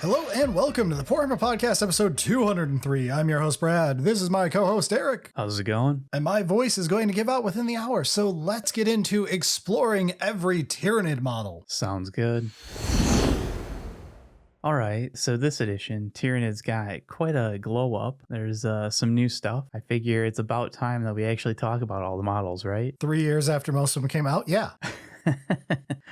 Hello and welcome to the Warhammer Podcast episode 203. I'm your host, Brad. This is my co-host, Eric. How's it going? And my voice is going to give out within the hour, so let's get into exploring every Tyranid model. Sounds good. Alright, so this edition, Tyranid's got quite a glow up. There's some new stuff. I figure it's about time that we actually talk about all the models, right? 3 years after most of them came out, yeah.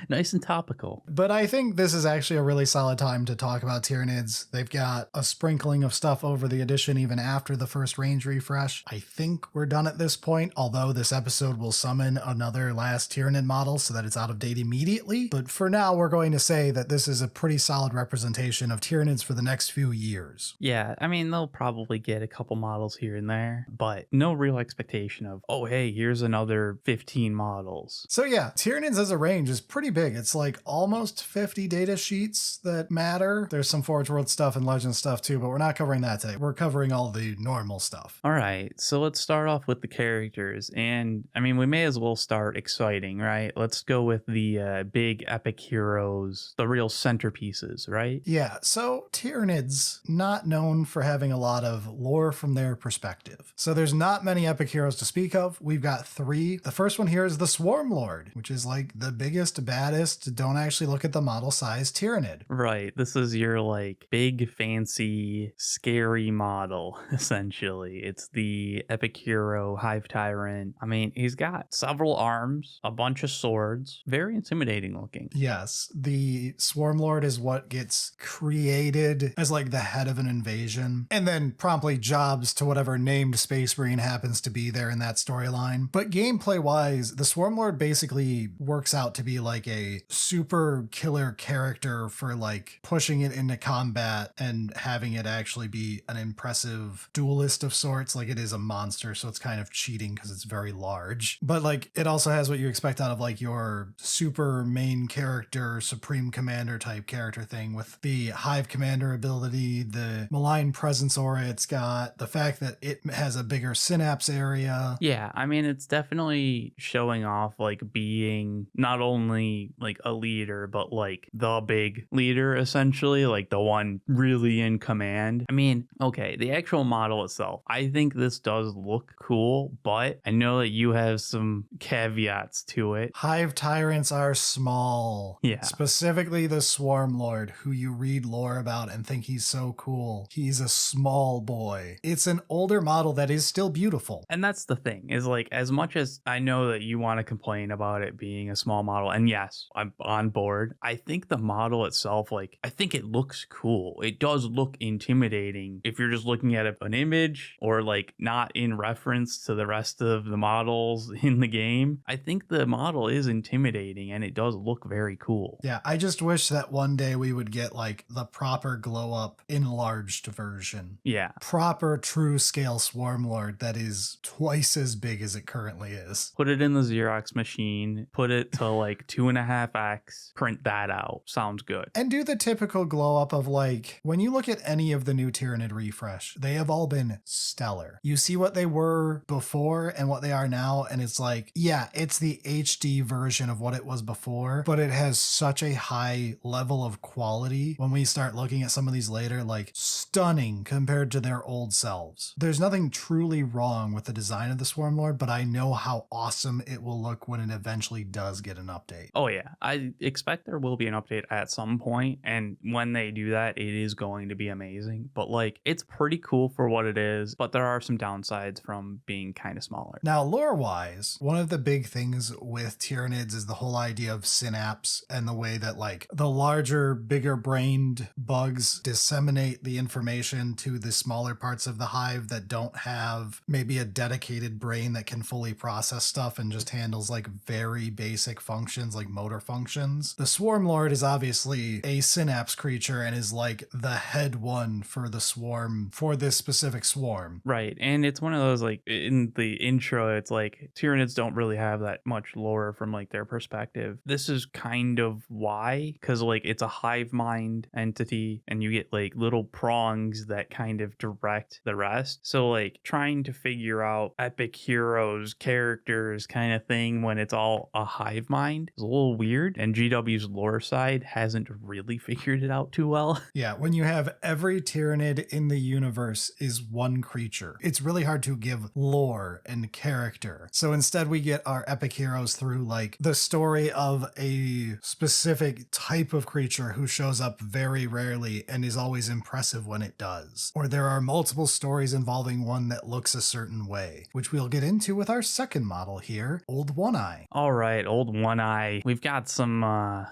Nice and topical. But I think this is actually a really solid time to talk about Tyranids. They've got a sprinkling of stuff over the edition even after the first range refresh. I think we're done at this point, although this episode will summon another last Tyranid model so that it's out of date immediately. But for now, we're going to say that this is a pretty solid representation of Tyranids for the next few years. Yeah, I mean, they'll probably get a couple models here and there, but no real expectation of, oh, hey, here's another 15 models. So yeah, Tyranids as a range is pretty big. It's like almost 50 data sheets that matter. There's some Forge World stuff and Legend stuff too, but we're not covering that today. We're covering all the normal stuff. All right, so let's start off with the characters. And I mean, we may as well start exciting, right? Let's go with the big epic heroes, the real centerpieces, right? Yeah, so Tyranids, not known for having a lot of lore from their perspective. So there's not many epic heroes to speak of. We've got three. The first one here is the Swarm Lord, which is like the biggest, baddest, don't actually look at the model size Tyranid. Right. This is your like big, fancy, scary model, essentially. It's the epic hero Hive Tyrant. I mean, he's got several arms, a bunch of swords, very intimidating looking. Yes, the Swarm Lord is what gets created as like the head of an invasion and then promptly jobs to whatever named Space Marine happens to be there in that storyline. But gameplay wise, the Swarm Lord basically works out to be like a super killer character for like pushing it into combat and having it actually be an impressive duelist of sorts. Like it is a monster, so it's kind of cheating because it's very large. But like it also has what you expect out of like your super main character, supreme commander type character thing with the Hive Commander ability, the malign presence aura it's got, the fact that it has a bigger synapse area. Yeah, I mean, it's definitely showing off like being not only like a leader, but like the big leader, essentially, like the one really in command. I mean, okay, the actual model itself, I think this does look cool, but I know that you have some caveats to it. Hive Tyrants are small. Yeah. Specifically the Swarm Lord, who you read lore about and think he's so cool. He's a small boy. It's an older model that is still beautiful. And that's the thing, is like, as much as I know that you want to complain about it being a small model, and yes, I'm on board, I think the model itself, like, I think it looks cool. It does look intimidating if you're just looking at an image or like not in reference to the rest of the models in the game. I think the model is intimidating and it does look very cool. Yeah, I just wish that one day we would get like the proper glow up enlarged version. Yeah. Proper true scale Swarm Lord that is twice as big as it currently is. Put it in the Xerox machine, put it to like 2.5x, print that out. Sounds good. And do the typical glow up of like, when you look at any of the new Tyranid refresh, they have all been stellar. You see what they were before and what they are now, and it's like, yeah, it's the HD version of what it was before, but it has such a high level of quality when we start looking at some of these later, like stunning compared to their old selves. There's nothing truly wrong with the design of the Swarm Lord, but I know how awesome it will look when it eventually does get an update. Oh yeah, I expect there will be an update at some point, and when they do that, it is going to be amazing. But like, it's pretty cool for what it is, but there are some downsides from being kind of smaller. Now, lore-wise, one of the big things with Tyranids is the whole idea of synapse and the way that like the larger, bigger brained bugs disseminate the information to the smaller parts of the hive that don't have maybe a dedicated brain that can fully process stuff and just handles like very basic functions like motor functions. The Swarm Lord is obviously a synapse creature and is like the head one for the swarm, for this specific swarm. Right, and it's one of those like in the intro, it's like Tyranids don't really have that much lore from like their perspective. This is kind of why, because like it's a hive mind entity and you get like little prawns songs that kind of direct the rest. So like trying to figure out epic heroes, characters kind of thing when it's all a hive mind is a little weird. And GW's lore side hasn't really figured it out too well. Yeah, when you have every Tyranid in the universe is one creature, it's really hard to give lore and character. So instead we get our epic heroes through like the story of a specific type of creature who shows up very rarely and is always impressive when it does. Or there are multiple stories involving one that looks a certain way, which we'll get into with our second model here, Old One Eye. All right, Old One Eye. We've got some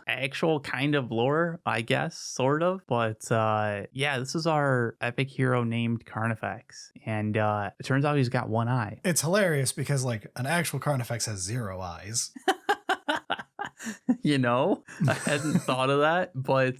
actual kind of lore, I guess, sort of. But yeah, this is our epic hero named Carnifex. And it turns out he's got one eye. It's hilarious because like an actual Carnifex has 0 eyes. You know, I hadn't thought of that, but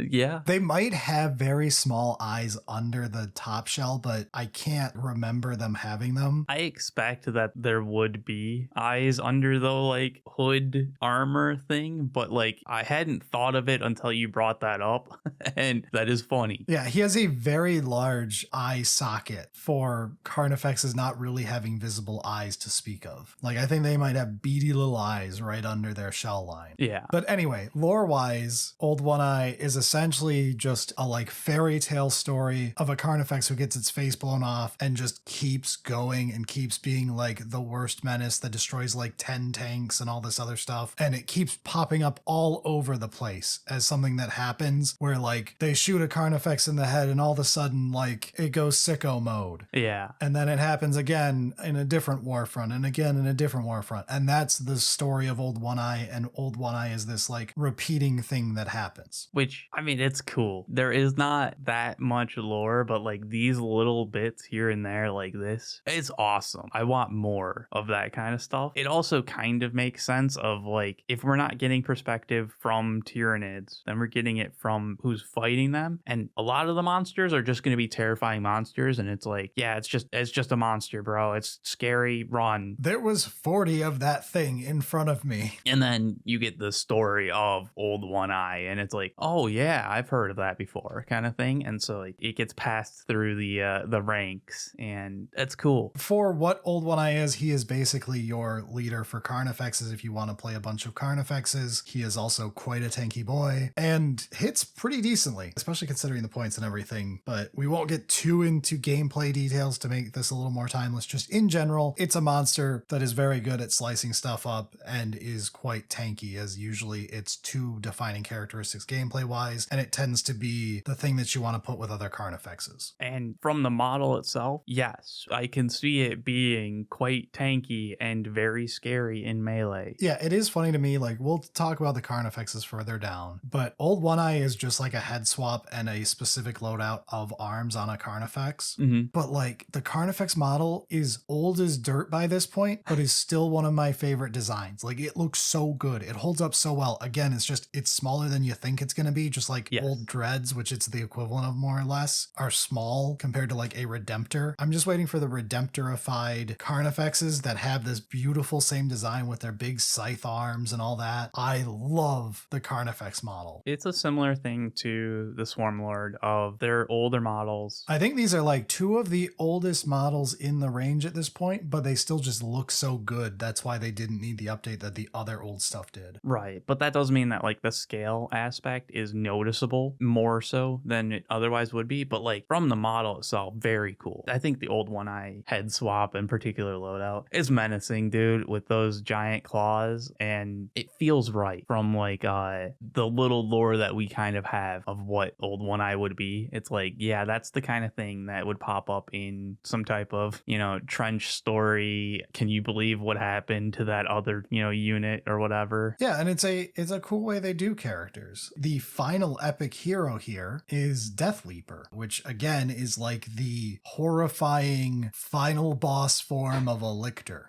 yeah. They might have very small eyes under the top shell, but I can't remember them having them. I expect that there would be eyes under the like hood armor thing, but like I hadn't thought of it until you brought that up, and that is funny. Yeah, he has a very large eye socket for Carnifexes not really having visible eyes to speak of. Like I think they might have beady little eyes right under their shell line. Yeah. But anyway, lore-wise, Old One Eye is essentially just a like fairy tale story of a Carnifex who gets its face blown off and just keeps going and keeps being like the worst menace that destroys like 10 tanks and all this other stuff. And it keeps popping up all over the place as something that happens where like they shoot a Carnifex in the head and all of a sudden like it goes sicko mode. Yeah. And then it happens again in a different war front and again in a different war front. And that's the story of Old One Eye, and Old One Eye is this like repeating thing that happens. Which, I mean, it's cool. There is not that much lore, but like these little bits here and there like this, it's awesome. I want more of that kind of stuff. It also kind of makes sense of like, if we're not getting perspective from Tyranids, then we're getting it from who's fighting them. And a lot of the monsters are just going to be terrifying monsters. And it's like, yeah, it's just a monster, bro. It's scary, run. There was 40 of that thing in front of me. And then you get the story of Old One Eye, and it's like, oh yeah, I've heard of that before, kind of thing. And so like it gets passed through the ranks, and that's cool. For what Old One Eye is, he is basically your leader for Carnifexes if you want to play a bunch of Carnifexes. He is also quite a tanky boy and hits pretty decently, especially considering the points and everything. But we won't get too into gameplay details to make this a little more timeless. Just in general, it's a monster that is very good at slicing stuff up and is quite tanky, as usually its two defining characteristics gameplay wise, and it tends to be the thing that you want to put with other Carnifexes. And from the model itself, yes, I can see it being quite tanky and very scary in melee. Yeah, it is funny to me, like we'll talk about the Carnifexes further down, but Old One Eye is just like a head swap and a specific loadout of arms on a Carnifex. Mm-hmm. But like the Carnifex model is old as dirt by this point, but is still one of my favorite designs. Like it looks so good. It holds up so well. Again, it's smaller than you think it's going to be, just like yes. Old Dreads, which it's the equivalent of more or less, are small compared to like a Redemptor. I'm just waiting for the Redemptorified Carnifexes that have this beautiful same design with their big scythe arms and all that. I love the Carnifex model. It's a similar thing to the Swarmlord of their older models. I think these are like two of the oldest models in the range at this point, but they still just look so good. That's why they didn't need the update that the other old stuff did. Right, but that does mean that like the scale aspect is noticeable more so than it otherwise would be, but like from the model itself, very cool. I think the Old One Eye head swap in particular loadout is menacing, dude, with those giant claws, and it feels right from like the little lore that we kind of have of what Old One Eye would be. It's like, yeah, that's the kind of thing that would pop up in some type of, trench story. Can you believe what happened to that other, unit or whatever? Yeah, and it's a cool way they do characters. The final epic hero here is Deathleaper, which again is like the horrifying final boss form of a Lictor.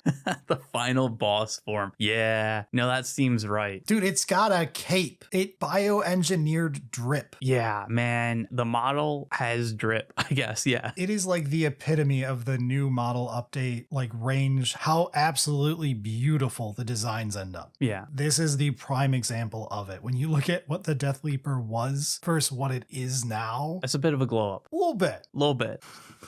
The final boss form. Yeah, no, that seems right. Dude, it's got a cape. It bioengineered drip. Yeah, man, the model has drip, I guess, yeah. It is like the epitome of the new model update, like range, how absolutely beautiful the designs end up. Yeah, Yeah. This is the prime example of it. When you look at what the Deathleaper was versus what it is now, It's a bit of a glow up. a little bit. Little bit.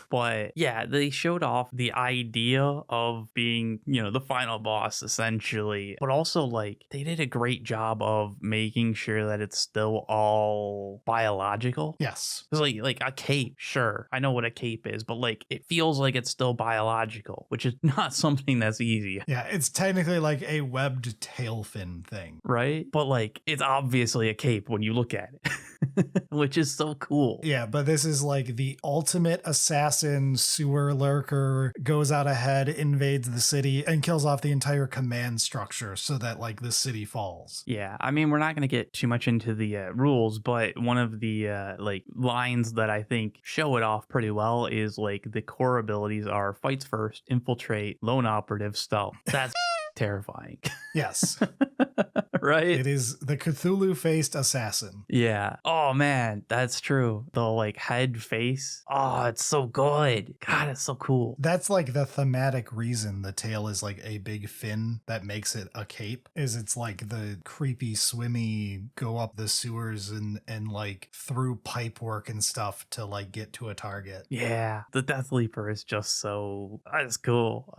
But yeah, they showed off the idea of being, the final boss essentially. But also, like, they did a great job of making sure that it's still all biological. Yes. It's like a cape, sure. I know what a cape is, but like it feels like it's still biological, which is not something that's easy. Yeah, it's technically like a webbed tail fin thing. Right? But like it's obviously a cape when you look at it, which is so cool. Yeah, but this is like the ultimate assassin sewer lurker, goes out ahead, invades the city, and kills off the entire command structure so that like the city falls. Yeah, I mean, we're not going to get too much into the rules, but one of the like lines that I think show it off pretty well is like the core abilities are fights first, infiltrate, lone operative, stealth. That's terrifying. Yes. Right? It is the Cthulhu-faced assassin. Yeah. Oh man, that's true. The like head face. Oh, it's so good. God, it's so cool. That's like the thematic reason the tail is like a big fin that makes it a cape, is it's like the creepy swimmy go up the sewers and like through pipe work and stuff to like get to a target. Yeah, the Deathleaper is just so, that's cool.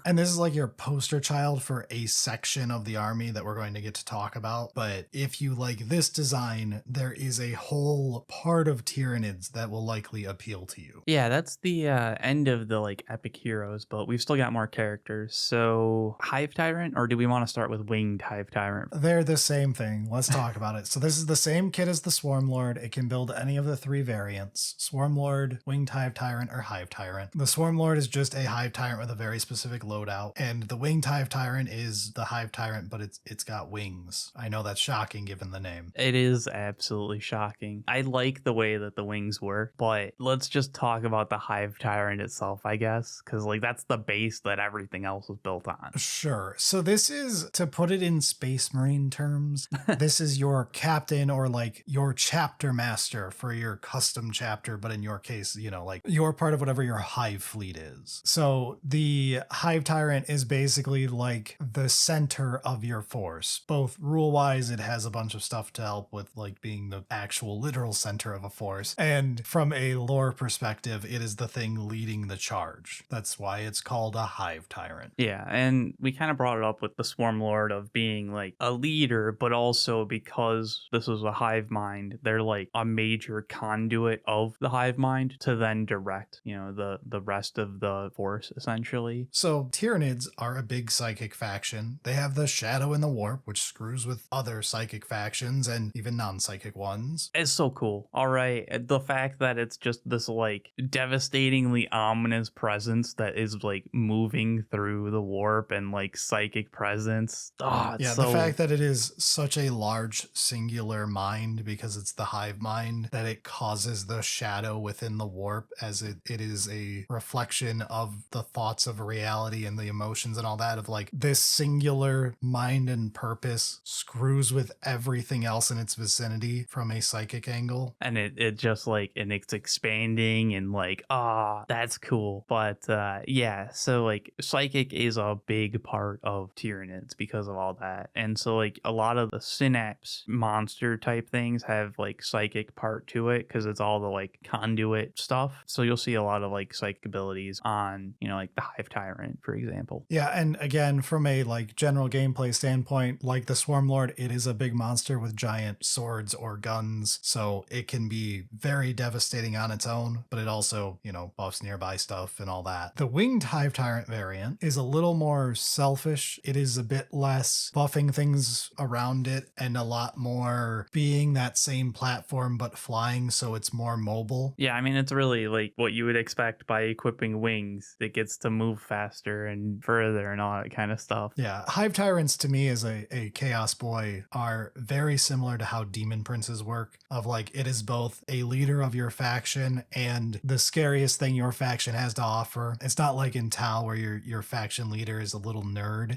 And this is like your poster child for a section of the army that we're going to get to talk about. But if you like this design, there is a whole part of Tyranids that will likely appeal to you. Yeah, that's the end of the like epic heroes, but we've still got more characters. So Hive Tyrant, or do we want to start with Winged Hive Tyrant? They're the same thing. Let's talk about it. So this is the same kit as the Swarmlord. It can build any of the three variants: Swarmlord, Winged Hive Tyrant, or Hive Tyrant. The Swarmlord is just a Hive Tyrant with a very specific loadout, and the Winged Hive Tyrant is the Hive Tyrant, but it's got wings. I know that's shocking given the name. It is absolutely shocking. I like the way that the wings work, but let's just talk about the Hive Tyrant itself, I guess, because like that's the base that everything else was built on. Sure. So this is, to put it in Space Marine terms, this is your captain or like your chapter master for your custom chapter, but in your case, like you're part of whatever your hive fleet is. So the Hive Tyrant is basically like the center of your force. Both rule-wise, it has a bunch of stuff to help with like being the actual literal center of a force, and from a lore perspective, it is the thing leading the charge. That's why it's called a Hive Tyrant. Yeah, and we kind of brought it up with the Swarmlord of being like a leader, but also because this was a hive mind, they're like a major conduit of the hive mind to then direct, the rest of the force essentially. So Tyranids are a big psychic faction. They have the Shadow and the Warp, which screws with other psychic factions and even non-psychic ones. It's so cool. All right. The fact that it's just this like devastatingly ominous presence that is like moving through the warp and like psychic presence. Oh, it's the fact that it is such a large singular mind because it's the hive mind, that it causes the shadow within the warp, as it is a reflection of the thoughts of reality and the emotions and all that, of like this singular mind and purpose screws with everything else in its vicinity from a psychic angle. And it just like, and it's expanding and like, that's cool. But yeah, so like psychic is a big part of Tyranids because of all that. And so like a lot of the synapse monster type things have like psychic part to it because it's all the like conduit stuff. So you'll see a lot of like psychic abilities on, like the Hive Tyrant, for example. Yeah, and again, from a like general gameplay standpoint, like the Swarmlord, it is a big monster with giant swords or guns, so it can be very devastating on its own, but it also, buffs nearby stuff and all that. The Winged Hive Tyrant variant is a little more selfish. It is a bit less buffing things around it and a lot more being that same platform but flying, so it's more mobile. Yeah, I mean, it's really like what you would expect by equipping wings. It gets to move faster and further and all that kind of stuff. Yeah, Hive Tyrants to me as a Chaos Boy are very similar to how Demon Princes work, of like it is both a leader of your faction and the scariest thing your faction has to offer. It's not like in Tal where your faction leader is a little nerd.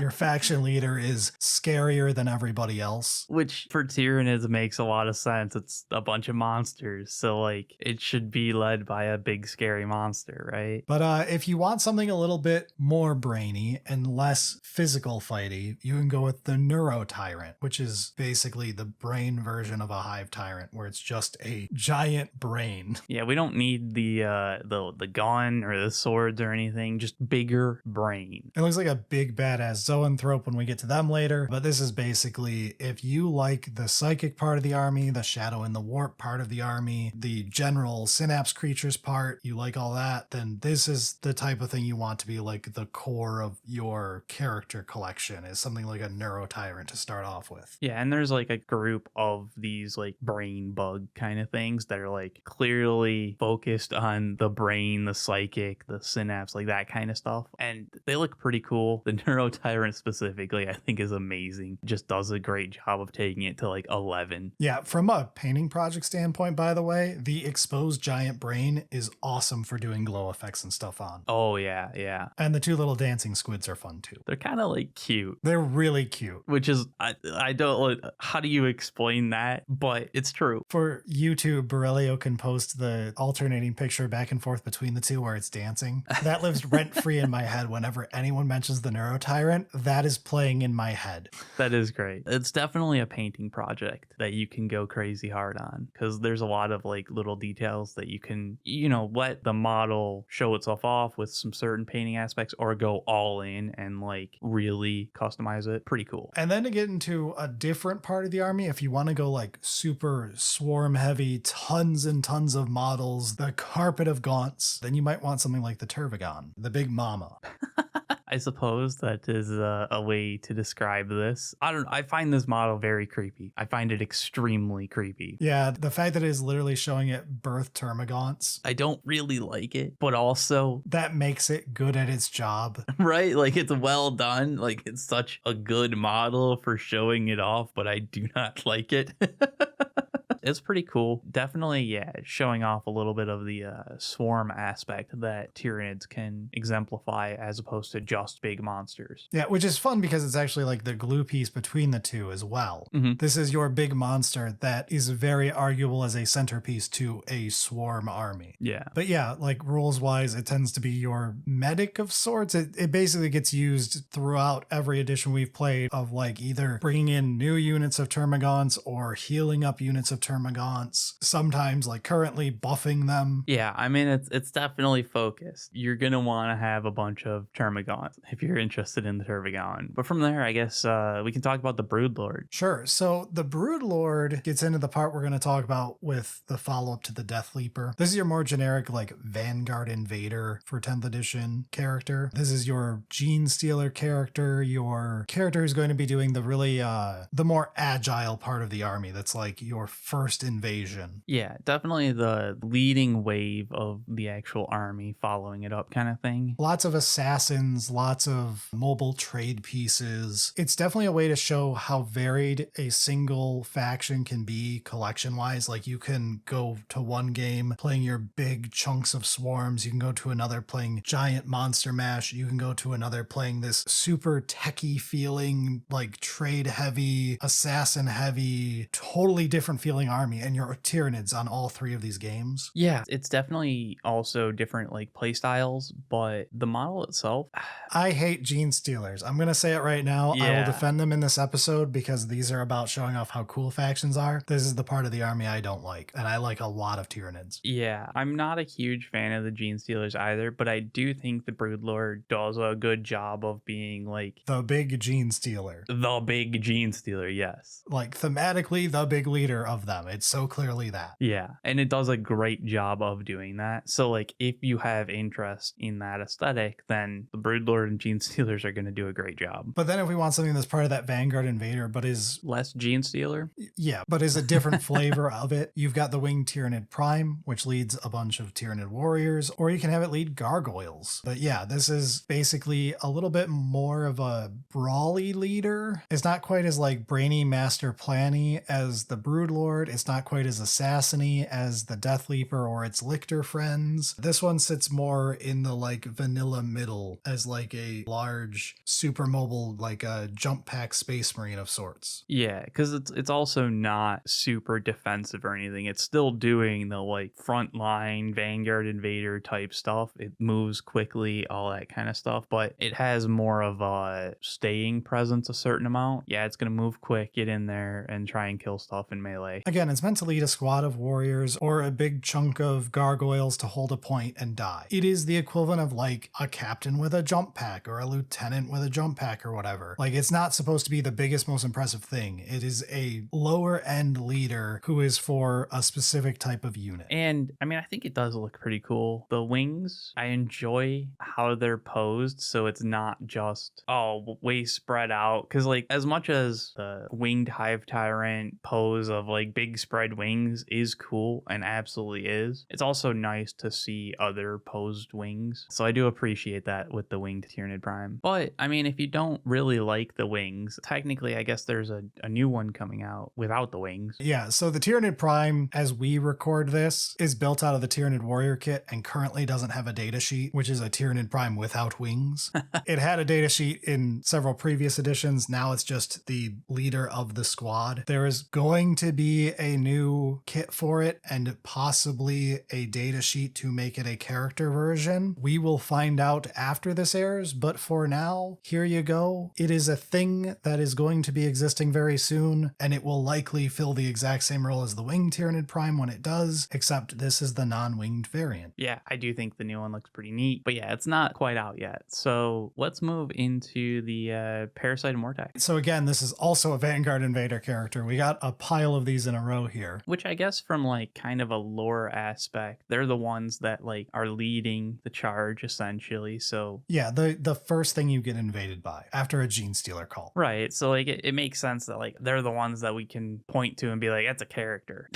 Your faction leader is scarier than everybody else. Which for Tyranids makes a lot of sense. It's a bunch of monsters, so like it should be led by a big scary monster, right? But if you want something a little bit more brainy and less physical fighty, you can go with the Neurotyrant, which is basically the brain version of a Hive Tyrant, where it's just a giant brain. Yeah, we don't need the gun or the swords or anything, just bigger brain. It looks like a big badass Zoanthrope when we get to them later, but this is basically if you like the psychic part of the army, the shadow and the warp part of the army, the general synapse creatures part, you like all that, then this is the type of thing you want to be like the core of your character collection, is something like a Neurotyrant to start off with. Yeah, and there's like a group of these like brain bug kind of things that are like clearly focused on the brain, the psychic, the synapse, like that kind of stuff. And they look pretty cool. The Neurotyrant specifically, I think, is amazing. Just does a great job of taking it to like 11. Yeah, from a painting project standpoint, by the way, the exposed giant brain is awesome for doing glow effects and stuff on. Oh, yeah, yeah. And the two little dancing squids are fun too. They're kind of like cute. They're really cute. Which is, I don't, like, how do you explain that? But it's true. For YouTube, Borrelio can post the alternating picture back and forth between the two where it's dancing. That lives rent-free in my head. Whenever anyone mentions the Neurotyrant, that is playing in my head. That is great. It's definitely a painting project that you can go crazy hard on, because there's a lot of like little details that you can, you know, let the model show itself off with some certain painting aspects, or go all in and like really customize it. Pretty cool. And then to get into a different part of the army, if you want to go like super swarm heavy, tons and tons of models, the carpet of gaunts, then you might want something like the Tervigon, the big mama. I suppose that is a way to describe this. I find this model very creepy. I find it extremely creepy. Yeah, the fact that it is literally showing it birth Termagants. I don't really like it, but also that makes it good at its job. Right? Like, it's well done. Like, it's such a good model for showing it off, but I do not like it. It's pretty cool. Definitely, yeah, showing off a little bit of the swarm aspect that Tyranids can exemplify as opposed to just big monsters. Yeah, which is fun because it's actually like the glue piece between the two as well. Mm-hmm. This is your big monster that is very arguable as a centerpiece to a swarm army. Yeah. But yeah, like rules-wise, it tends to be your medic of sorts. It basically gets used throughout every edition we've played of like either bringing in new units of Termagants or healing up units of Termagants, sometimes like currently buffing them. Yeah, I mean, it's definitely focused. You're going to want to have a bunch of Termagants if you're interested in the Tervigon. But from there, I guess we can talk about the Broodlord. Sure. So the Broodlord gets into the part we're going to talk about with the follow-up to the Deathleaper. This is your more generic like Vanguard Invader for 10th edition character. This is your Genestealer character, your character who's going to be doing the really the more agile part of the army. That's like your first invasion. Yeah, definitely the leading wave of the actual army following it up kind of thing. Lots of assassins, lots of mobile trade pieces. It's definitely a way to show how varied a single faction can be collection-wise. Like you can go to one game playing your big chunks of swarms. You can go to another playing giant monster mash. You can go to another playing this super techie feeling, like trade heavy, assassin heavy, totally different feeling army, and your Tyranids on all three of these games. Yeah, it's definitely also different like play styles, but the model itself, I hate Genestealers. I'm gonna say it right now. I will defend them in this episode because these are about showing off how cool factions are. This is the part of the army I don't like, and I like a lot of Tyranids. Yeah, I'm not a huge fan of the Genestealers either, but I do think the Broodlord does a good job of being like the big Genestealer. The big Genestealer, yes. Like thematically the big leader of them. It's so clearly that. Yeah, and it does a great job of doing that. So like if you have interest in that aesthetic, then the Broodlord and Genestealers are going to do a great job. But then if we want something that's part of that Vanguard Invader but is less Genestealer, yeah, but is a different flavor of it, you've got the winged Tyranid Prime, which leads a bunch of Tyranid Warriors, or you can have it lead Gargoyles. But yeah, this is basically a little bit more of a brawly leader. It's not quite as like brainy master planny as the Broodlord. It's not quite as assassin-y as the Deathleaper or its Lictor friends. This one sits more in the like vanilla middle as like a large, super mobile, like a jump pack space marine of sorts. Yeah, because it's also not super defensive or anything. It's still doing the like frontline Vanguard invader type stuff. It moves quickly, all that kind of stuff, but it has more of a staying presence a certain amount. Yeah, it's gonna move quick, get in there, and try and kill stuff in melee. Again, it's meant to lead a squad of warriors or a big chunk of gargoyles to hold a point and die. It is the equivalent of like a captain with a jump pack or a lieutenant with a jump pack or whatever. Like, it's not supposed to be the biggest, most impressive thing. It is a lower end leader who is for a specific type of unit. And I mean, I think it does look pretty cool. The wings, I enjoy how they're posed, so it's not just, oh, way spread out. Because like, as much as the winged Hive Tyrant pose of like big spread wings is cool and absolutely is, it's also nice to see other posed wings. So I do appreciate that with the winged Tyranid Prime. But I mean, if you don't really like the wings, technically I guess there's a new one coming out without the wings. Yeah, so the Tyranid Prime, as we record this, is built out of the Tyranid Warrior kit and currently doesn't have a data sheet, which is a Tyranid Prime without wings. It had a data sheet in several previous editions. Now it's just the leader of the squad. There is going to be a new kit for it and possibly a data sheet to make it a character version. We will find out after this airs, but for now, here you go. It is a thing that is going to be existing very soon, and it will likely fill the exact same role as the Winged Tyranid Prime when it does, except this is the non-winged variant. Yeah, I do think the new one looks pretty neat, but yeah, it's not quite out yet. So let's move into the Parasite of Mortrex. So again, this is also a Vanguard Invader character. We got a pile of these in a row here. Which I guess from like kind of a lore aspect, they're the ones that like are leading the charge essentially. So yeah, the first thing you get invaded by after a Genestealer call. Right. So like it makes sense that like they're the ones that we can point to and be like, that's a character.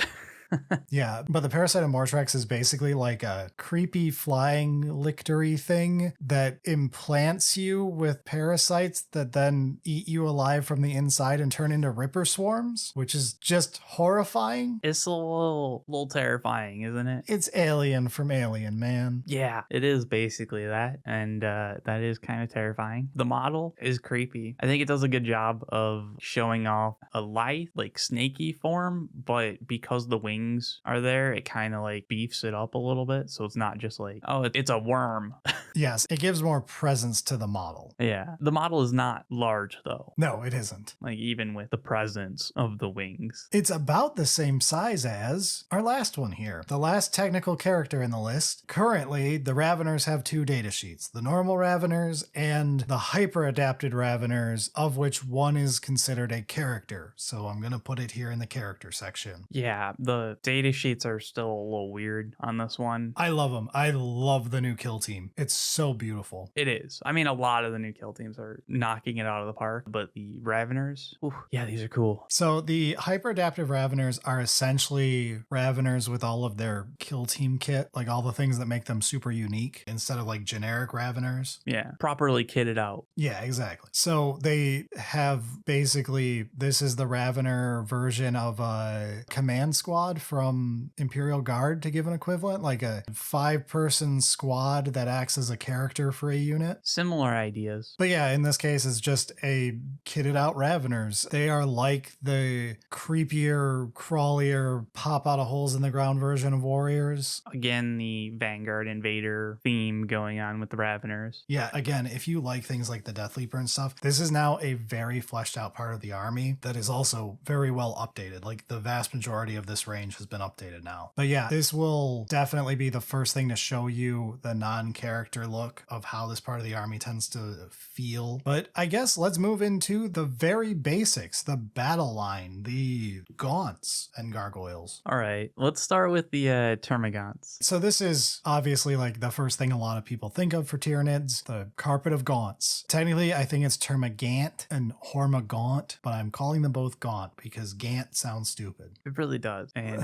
Yeah, but the Parasite of Mortrex is basically like a creepy flying lictory thing that implants you with parasites that then eat you alive from the inside and turn into Ripper swarms, which is just horrifying. It's a little terrifying, isn't it? It's Alien from Alien, man. Yeah, it is basically that, and that is kind of terrifying. The model is creepy. I think it does a good job of showing off a lithe, like snaky form, but because the wings are there, it kind of like beefs it up a little bit, so it's not just like, oh, it's a worm. Yes, it gives more presence to the model. Yeah, the model is not large though. No, it isn't. Like even with the presence of the wings. It's about the same size as our last one here, the last technical character in the list. Currently, the Raveners have two data sheets, the normal Raveners and the Hyperadapted Raveners, of which one is considered a character. So I'm going to put it here in the character section. Yeah, the data sheets are still a little weird on this one. I love them. I love the new kill team. It's so beautiful. It is. I mean, a lot of the new kill teams are knocking it out of the park, but the Raveners, ooh, yeah, these are cool. So the Hyperadaptive Raveners are essentially Raveners with all of their kill team kit, like all the things that make them super unique instead of like generic Raveners. Yeah, properly kitted out. Yeah, exactly. So they have basically, this is the Ravener version of a command squad from Imperial Guard, to give an equivalent, like a 5-person squad that acts as a character for a unit. Similar ideas. But yeah, in this case, it's just a kitted out Raveners. They are like the creepier, crawlier, pop out of holes in the ground version of Warriors. Again, the Vanguard Invader theme going on with the Raveners. Yeah, again, if you like things like the Deathleaper and stuff, this is now a very fleshed out part of the army that is also very well updated. Like the vast majority of this range has been updated now. But yeah, this will definitely be the first thing to show you the non-character look of how this part of the army tends to feel. But I guess let's move into the very basics, the battle line, the gaunts and gargoyles. All right, let's start with the Termagants. So this is obviously like the first thing a lot of people think of for Tyranids, the carpet of gaunts. Technically, I think it's Termagant and Hormagaunt, but I'm calling them both gaunt because Gant sounds stupid. It really does. And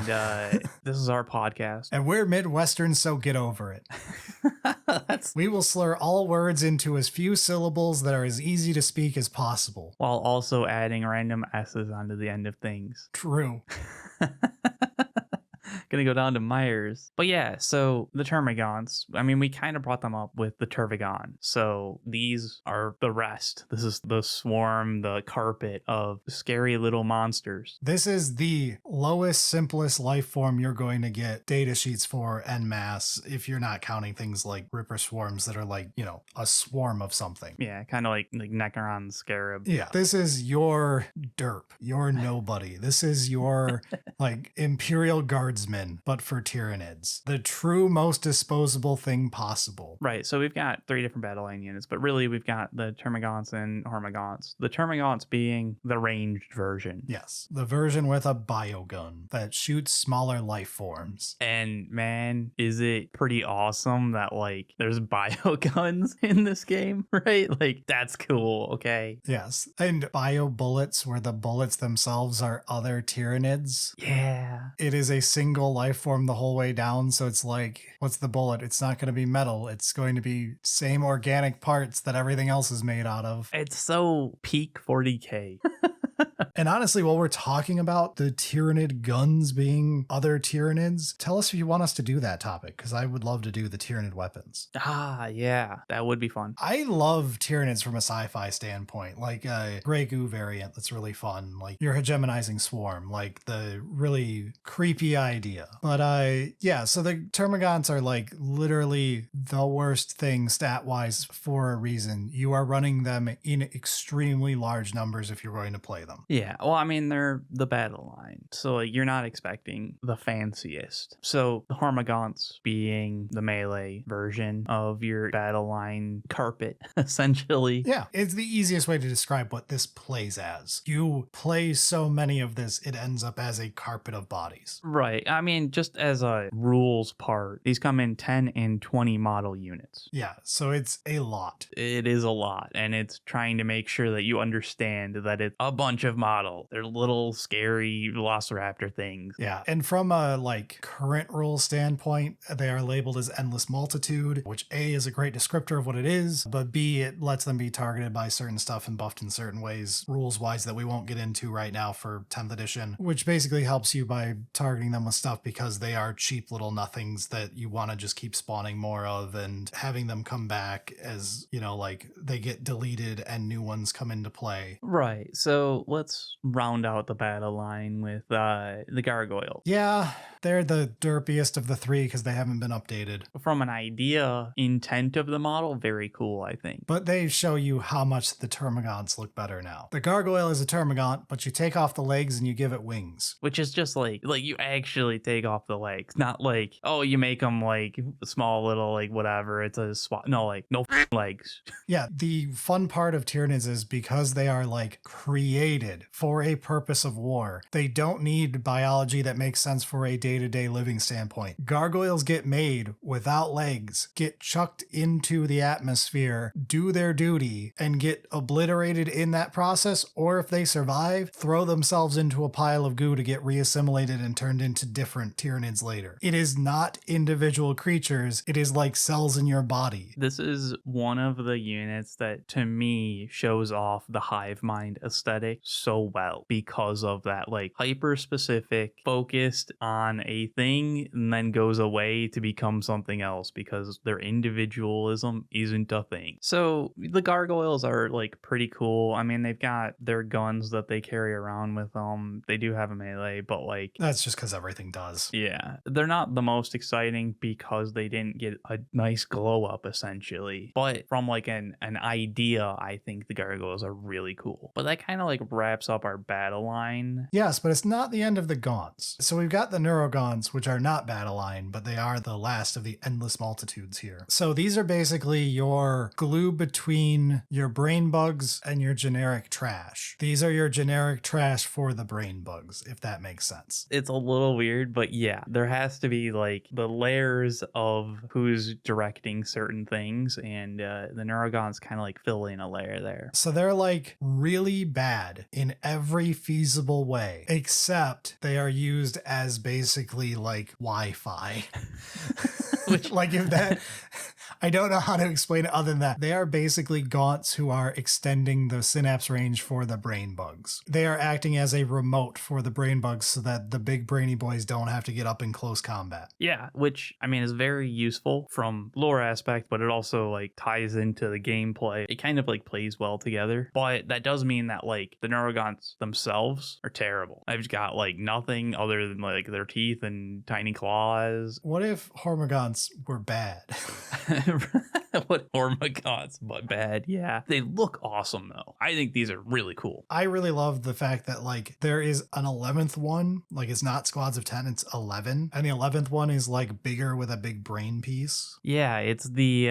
this is our podcast. And we're Midwestern, so get over it. We will slur all words into as few syllables that are as easy to speak as possible. While also adding random S's onto the end of things. True. Gonna go down to Myers. But yeah, so the Termagants, I mean, we kind of brought them up with the Tervigon. So these are the rest. This is the swarm, the carpet of scary little monsters. This is the lowest, simplest life form you're going to get data sheets for en masse if you're not counting things like Ripper swarms that are like, you know, a swarm of something. Yeah, kind of like Necron Scarab. Yeah, this is your derp, your nobody. This is your like Imperial Guardsmen, but for Tyranids. The true most disposable thing possible. Right, so we've got 3 different Battleline units, but really we've got the Termagants and Hormagaunts. The Termagants being the ranged version. Yes, the version with a biogun that shoots smaller life forms. And man, is it pretty awesome that like there's bioguns in this game, right? Like that's cool, okay? Yes, and bio bullets where the bullets themselves are other Tyranids. Yeah. It is a single life form the whole way down, so it's like, what's the bullet? It's not going to be metal. It's going to be same organic parts that everything else is made out of. It's so peak 40K. And honestly, while we're talking about the Tyranid guns being other Tyranids, tell us if you want us to do that topic, because I would love to do the Tyranid weapons. Ah, yeah, that would be fun. I love Tyranids from a sci-fi standpoint, like a Grey Goo variant that's really fun, like your hegemonizing swarm, like the really creepy idea. But yeah, so the Termagants are like literally the worst thing stat-wise for a reason. You are running them in extremely large numbers if you're going to play them. Yeah, well, I mean, they're the Battleline, so like, you're not expecting the fanciest. So the Hormagaunts being the melee version of your Battleline carpet, essentially. Yeah, it's the easiest way to describe what this plays as. You play so many of this, it ends up as a carpet of bodies. Right. I mean, just as a rules part, these come in 10 and 20 model units. Yeah, so it's a lot. It is a lot, and it's trying to make sure that you understand that it's a bunch of model. They're little scary velociraptor things. Yeah, and from a like current rule standpoint, they are labeled as Endless Multitude, which A is a great descriptor of what it is, but B, it lets them be targeted by certain stuff and buffed in certain ways, rules-wise, that we won't get into right now for 10th edition, which basically helps you by targeting them with stuff because they are cheap little nothings that you want to just keep spawning more of and having them come back as, you know, like they get deleted and new ones come into play. Right. So let's round out the battle line with the Gargoyles. Yeah, they're the derpiest of the 3 because they haven't been updated. From an idea intent of the model, very cool, I think. But they show you how much the Termagants look better now. The Gargoyle is a Termagant, but you take off the legs and you give it wings. Which is just like you actually take off the legs, not like, oh, you make them like small little like whatever. It's a swap. No, like no legs. Yeah, the fun part of Tyranids is because they are like created for a purpose of war. They don't need biology that makes sense for a day-to-day living standpoint. Gargoyles get made without legs, get chucked into the atmosphere, do their duty, and get obliterated in that process, or if they survive, throw themselves into a pile of goo to get reassimilated and turned into different Tyranids later. It is not individual creatures, it is like cells in your body. This is one of the units that to me shows off the hive mind aesthetic so well because of that like hyper specific focused on a thing and then goes away to become something else because their individualism isn't a thing. So the Gargoyles are like pretty cool. I mean, they've got their guns that they carry around with them. They do have a melee, but like that's just because everything does. Yeah, they're not the most exciting because they didn't get a nice glow up essentially. But from like an idea, I think the Gargoyles are really cool. But that kind of like wraps up our battle line. Yes, but it's not the end of the Gaunts. So we've got the Neurogaunts, which are not battle line, but they are the last of the endless multitudes here. So these are basically your glue between your brain bugs and your generic trash. These are your generic trash for the brain bugs, if that makes sense. It's a little weird, but yeah, there has to be like the layers of who's directing certain things, and the Neurogaunts kind of like fill in a layer there. So they're like really bad in every feasible way, except they are used as basically like Wi-Fi. Which, like, if that, I don't know how to explain it other than that. They are basically gaunts who are extending the synapse range for the brain bugs. They are acting as a remote for the brain bugs so that the big brainy boys don't have to get up in close combat. Yeah, which I mean is very useful from lore aspect, but it also like ties into the gameplay. It kind of like plays well together. But that does mean that like the Neurogaunts themselves are terrible. They've got like nothing other than like their teeth and tiny claws. What if Hormagaunts were bad? What Hormagaunts, but bad. Yeah, they look awesome though. I think these are really cool. I really love the fact that like there is an 11th one, like it's not squads of 10, it's 11, and the 11th one is like bigger with a big brain piece. Yeah, it's the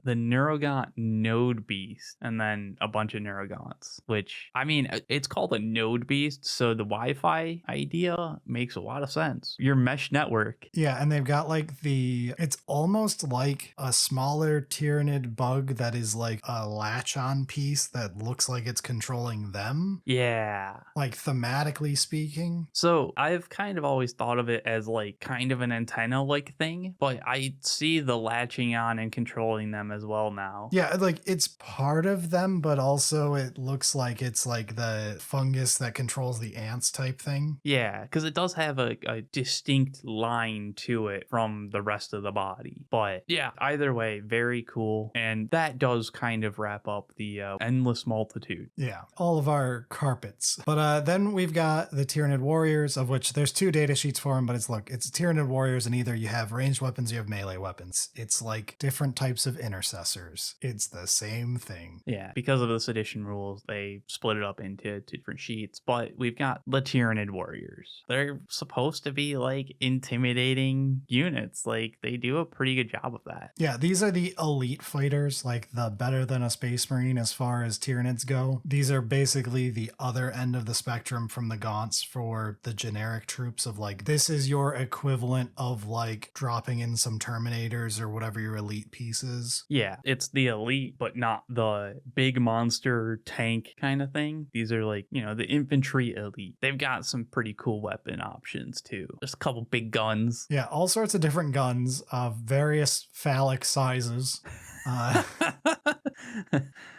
Neurogaunt node beast and then a bunch of Neurogaunts, which I mean it's called a node beast, so the Wi-Fi idea makes a lot of sense. Your mesh network. Yeah, and they've got like it's almost like a smaller Tyranid bug that is like a latch-on piece that looks like it's controlling them. Yeah. Like thematically speaking. So I've kind of always thought of it as like kind of an antenna-like thing, but I see the latching on and controlling them as well now. Yeah, like it's part of them, but also it looks like it's like the fungus that controls the ants type thing. Yeah, because it does have a distinct line to it from the rest of the body. But yeah, either way, very cool. And that does kind of wrap up the endless multitude. Yeah, all of our carpets. But then we've got the Tyranid Warriors, of which there's 2 data sheets for them, but it's Tyranid Warriors, and either you have ranged weapons, you have melee weapons. It's like different types of intercessors. It's the same thing. Yeah, because of the sedition rules, they split it up into 2 different sheets. But we've got the Tyranid Warriors. They're supposed to be like intimidating units. Like they do a pretty good job of that. Yeah, these are the elite fighters, like the better than a Space Marine as far as Tyranids go. These are basically the other end of the spectrum from the Gaunts for the generic troops of like, this is your equivalent of like dropping in some Terminators or whatever your elite piece is. Yeah, it's the elite, but not the big monster tank kind of thing. These are like, you know, the infantry elite. They've got some pretty cool weapon options too. There's a couple big guns. Yeah, all sorts of different guns of various phallic sizes.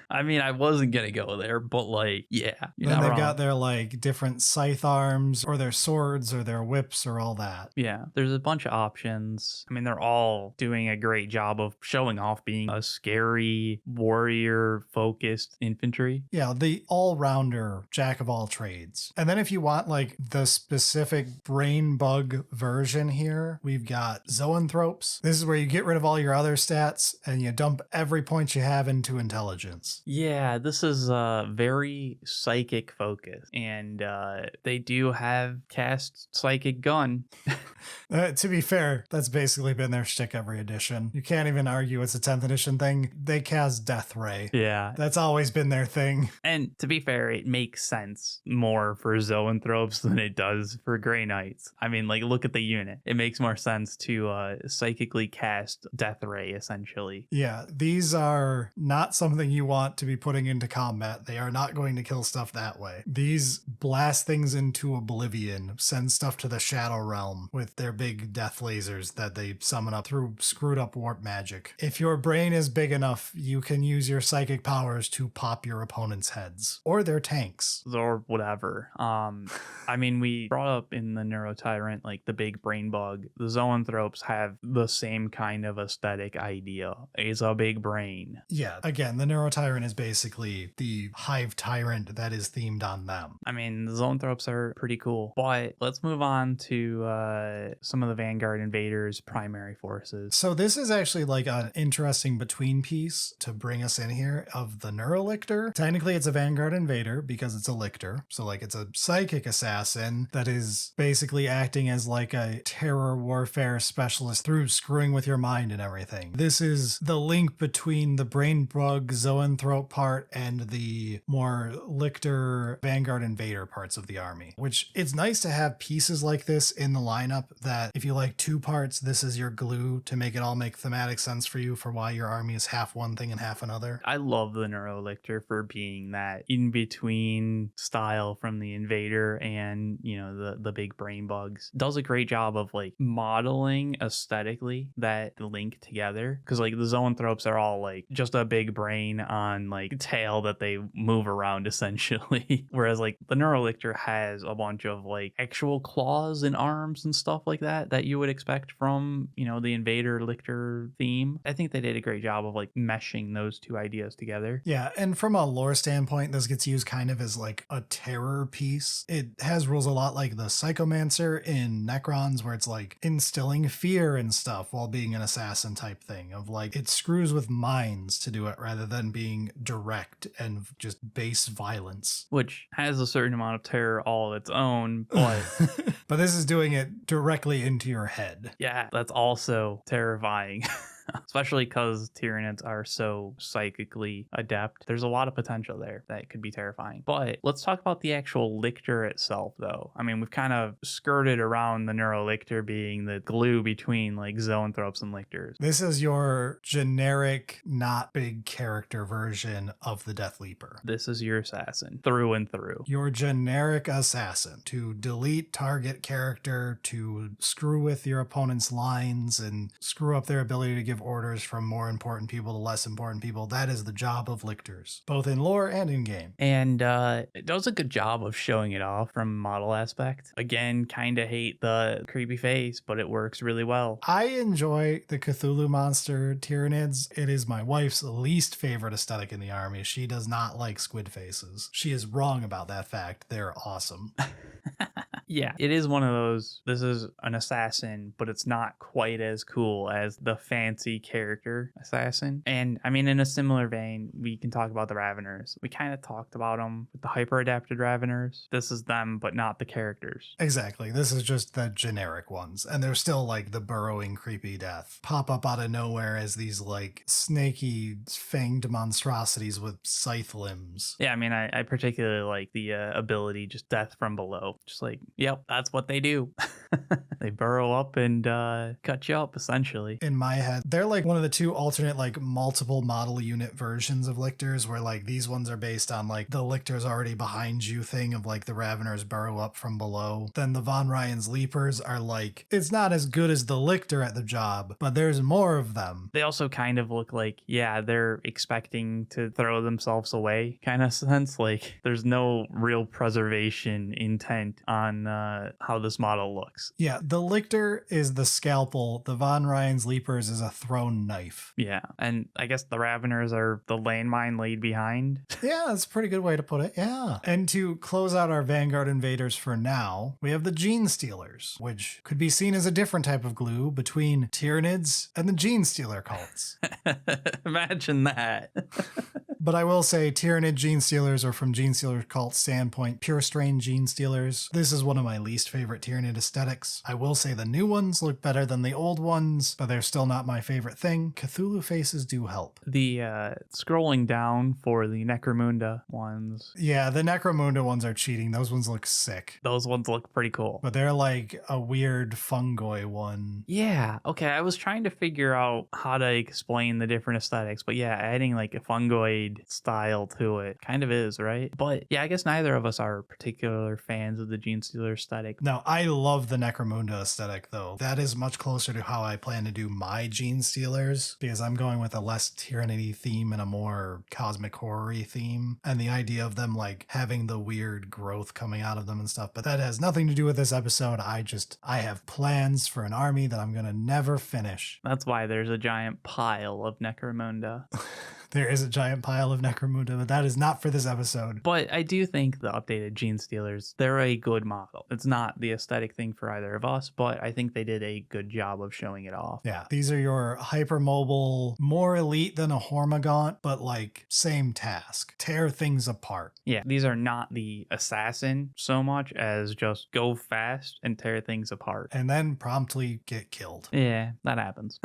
I mean, I wasn't gonna go there, but like, yeah, you're then not they've wrong. got their like different scythe arms or their swords or their whips or all that. Yeah, there's a bunch of options. I mean, they're all doing a great job of showing off being a scary warrior focused infantry. Yeah, the all-rounder jack of all trades. And then if you want like the specific brain bug version here, we've got Zoanthropes. This is where you get rid of all your other stats and you dump every point you have into intelligence. Yeah, this is very psychic focused, and they do have cast psychic gun. To be fair, that's basically been their shtick every edition. You can't even argue it's a 10th edition thing. They cast Death Ray. Yeah. That's always been their thing. And to be fair, it makes sense more for Zoanthropes than it does for Grey Knights. I mean, like, look at the unit. It makes more sense to psychically cast Death Ray, essentially. Yeah, these are not something you want to be putting into combat. They are not going to kill stuff that way. These blast things into oblivion, send stuff to the Shadow Realm with their big death lasers that they summon up through screwed up warp magic. If your brain is big enough, you can use your psychic powers to pop your opponent's heads or their tanks. Or whatever. I mean, we brought up in the Neurotyrant, like the big brain bug. The Zoanthropes have the same kind of aesthetic idea. It's a big brain. Yeah, again, the Neurotyrant is basically the Hive Tyrant that is themed on them. I mean, the Zoanthropes are pretty cool. But let's move on to some of the Vanguard Invaders' primary forces. So this is actually like an interesting between piece to bring us in here of the Neurolictor. Technically, it's a Vanguard Invader because it's a Lictor. So like it's a psychic assassin that is basically acting as like a terror warfare specialist through screwing with your mind and everything. This is the link between the brain Bug Zoanthrope part and the more Lictor Vanguard Invader parts of the army, which it's nice to have pieces like this in the lineup that if you like two parts, this is your glue to make it all make thematic sense for you for why your army is half one thing and half another. I love the Neurolictor for being that in-between style from the Invader and, you know, the big brain bugs. Does a great job of like modeling aesthetically that link together, because like the Zoanthropes are all like just a big brain on like tail that they move around essentially, whereas like the Neurolictor has a bunch of like actual claws and arms and stuff like that you would expect from, you know, the Invader Lictor theme. I think they did a great job of like meshing those two ideas together. Yeah, and from a lore standpoint, this gets used kind of as like a terror piece. It has rules a lot like the Psychomancer in Necrons, where it's like instilling fear and stuff while being an assassin type thing, of like it screws with minds to do it rather than being direct and just base violence. Which has a certain amount of terror all its own, but but this is doing it directly into your head. yeah, that's also terrifying. Especially because Tyranids are so psychically adept. There's a lot of potential there that could be terrifying. But let's talk about the actual Lictor itself, though. I mean, we've kind of skirted around the Neurolictor being the glue between like Zoanthropes and Lictors. This is your generic, not big character version of the Deathleaper. This is your assassin through and through. Your generic assassin to delete target character, to screw with your opponent's lines and screw up their ability to give orders from more important people to less important people. That is the job of Lictors, both in lore and in game. And it does a good job of showing it off from a model aspect. Again, kind of hate the creepy face, but it works really well. I enjoy the Cthulhu monster Tyranids. It is my wife's least favorite aesthetic in the army. She does not like squid faces. She is wrong about that fact. They're awesome. Yeah, it is one of those, this is an assassin, but it's not quite as cool as the fancy character assassin. And I mean, in a similar vein, we can talk about the Raveners. We kind of talked about them with the Hyperadapted Raveners. This is them, but not the characters. Exactly. This is just the generic ones. And they're still like the burrowing, creepy death. Pop up out of nowhere as these like snaky, fanged monstrosities with scythe limbs. Yeah, I mean, I particularly like the ability, just death from below. Just like, yep, that's what they do. They burrow up and cut you up, essentially. In my head, they're like one of the two alternate, like multiple model unit versions of Lictors, where like these ones are based on like the Lictors already behind you thing of like the Raveners burrow up from below. Then the Von Ryan's Leapers are like, it's not as good as the Lictor at the job, but there's more of them. They also kind of look like, yeah, they're expecting to throw themselves away kind of sense. Like there's no real preservation intent on how this model looks. Yeah, the Lictor is the scalpel. The Von Ryan's Leapers is a thrown knife. Yeah, and I guess the Raveners are the landmine laid behind. Yeah, that's a pretty good way to put it. Yeah. And to close out our Vanguard Invaders for now, we have the Genestealers, which could be seen as a different type of glue between Tyranids and the Genestealer cults. Imagine that. But I will say Tyranid Genestealers are from Genestealer cult standpoint, pure strain Genestealers. This is one of my least favorite Tyranid aesthetics. I will say the new ones look better than the old ones, but they're still not my favorite thing. Cthulhu faces do help. The scrolling down for the Necromunda ones. Yeah, the Necromunda ones are cheating. Those ones look sick. Those ones look pretty cool. But they're like a weird fungoid one. Yeah, okay. I was trying to figure out how to explain the different aesthetics, but yeah, adding like a fungoid style to it kind of is, right? But yeah, I guess neither of us are particular fans of the Genestealer aesthetic. No, I love the Necromunda aesthetic though. That is much closer to how I plan to do my Genestealers, because I'm going with a less tyranny theme and a more cosmic horror-y theme, and the idea of them like having the weird growth coming out of them and stuff. But that has nothing to do with this episode. I have plans for an army that I'm gonna never finish. That's why there's a giant pile of Necromunda. There is a giant pile of Necromunda, but that is not for this episode. But I do think the updated Genestealers, they're a good model. It's not the aesthetic thing for either of us, but I think they did a good job of showing it off. Yeah, these are your hypermobile, more elite than a Hormagaunt, but like same task. Tear things apart. Yeah, these are not the assassin so much as just go fast and tear things apart. And then promptly get killed. Yeah, that happens.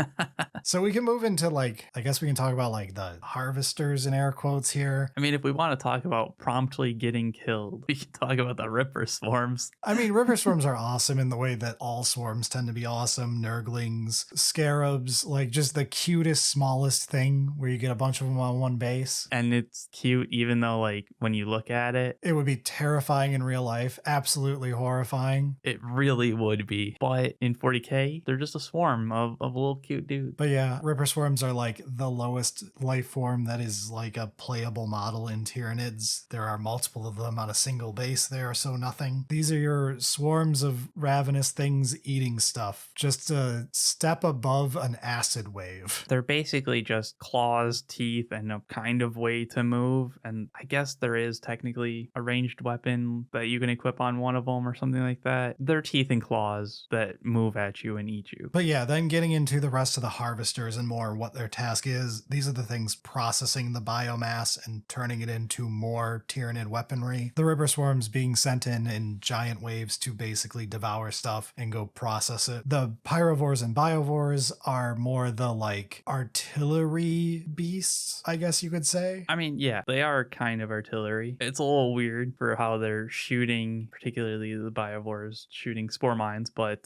So we can move into like, I guess we can talk about like the harvesters in air quotes here. I mean, if we want to talk about promptly getting killed, we can talk about the Ripper Swarms. I mean, Ripper Swarms are awesome in the way that all swarms tend to be awesome. Nurglings, Scarabs, like just the cutest, smallest thing where you get a bunch of them on one base. And it's cute, even though, like, when you look at it, it would be terrifying in real life, absolutely horrifying. It really would be. But in 40K, they're just a swarm of little cute dudes. But yeah, Ripper Swarms are like the lowest life form that is like a playable model in Tyranids. There are multiple of them on a single base. They are so nothing. These are your swarms of ravenous things eating stuff, just a step above an acid wave. They're basically just claws, teeth, and a kind of way to move. And I guess there is technically a ranged weapon that you can equip on one of them or something like that. They're teeth and claws that move at you and eat you. But yeah, then getting into the rest of the harvesters and more what their task is, these are the things processing the biomass and turning it into more Tyranid weaponry. The Ripper Swarms being sent in giant waves to basically devour stuff and go process it. The Pyrovores and Biovores are more the like artillery beasts, I guess you could say. I mean, yeah, they are kind of artillery. It's a little weird for how they're shooting, particularly the Biovores shooting Sporemines, but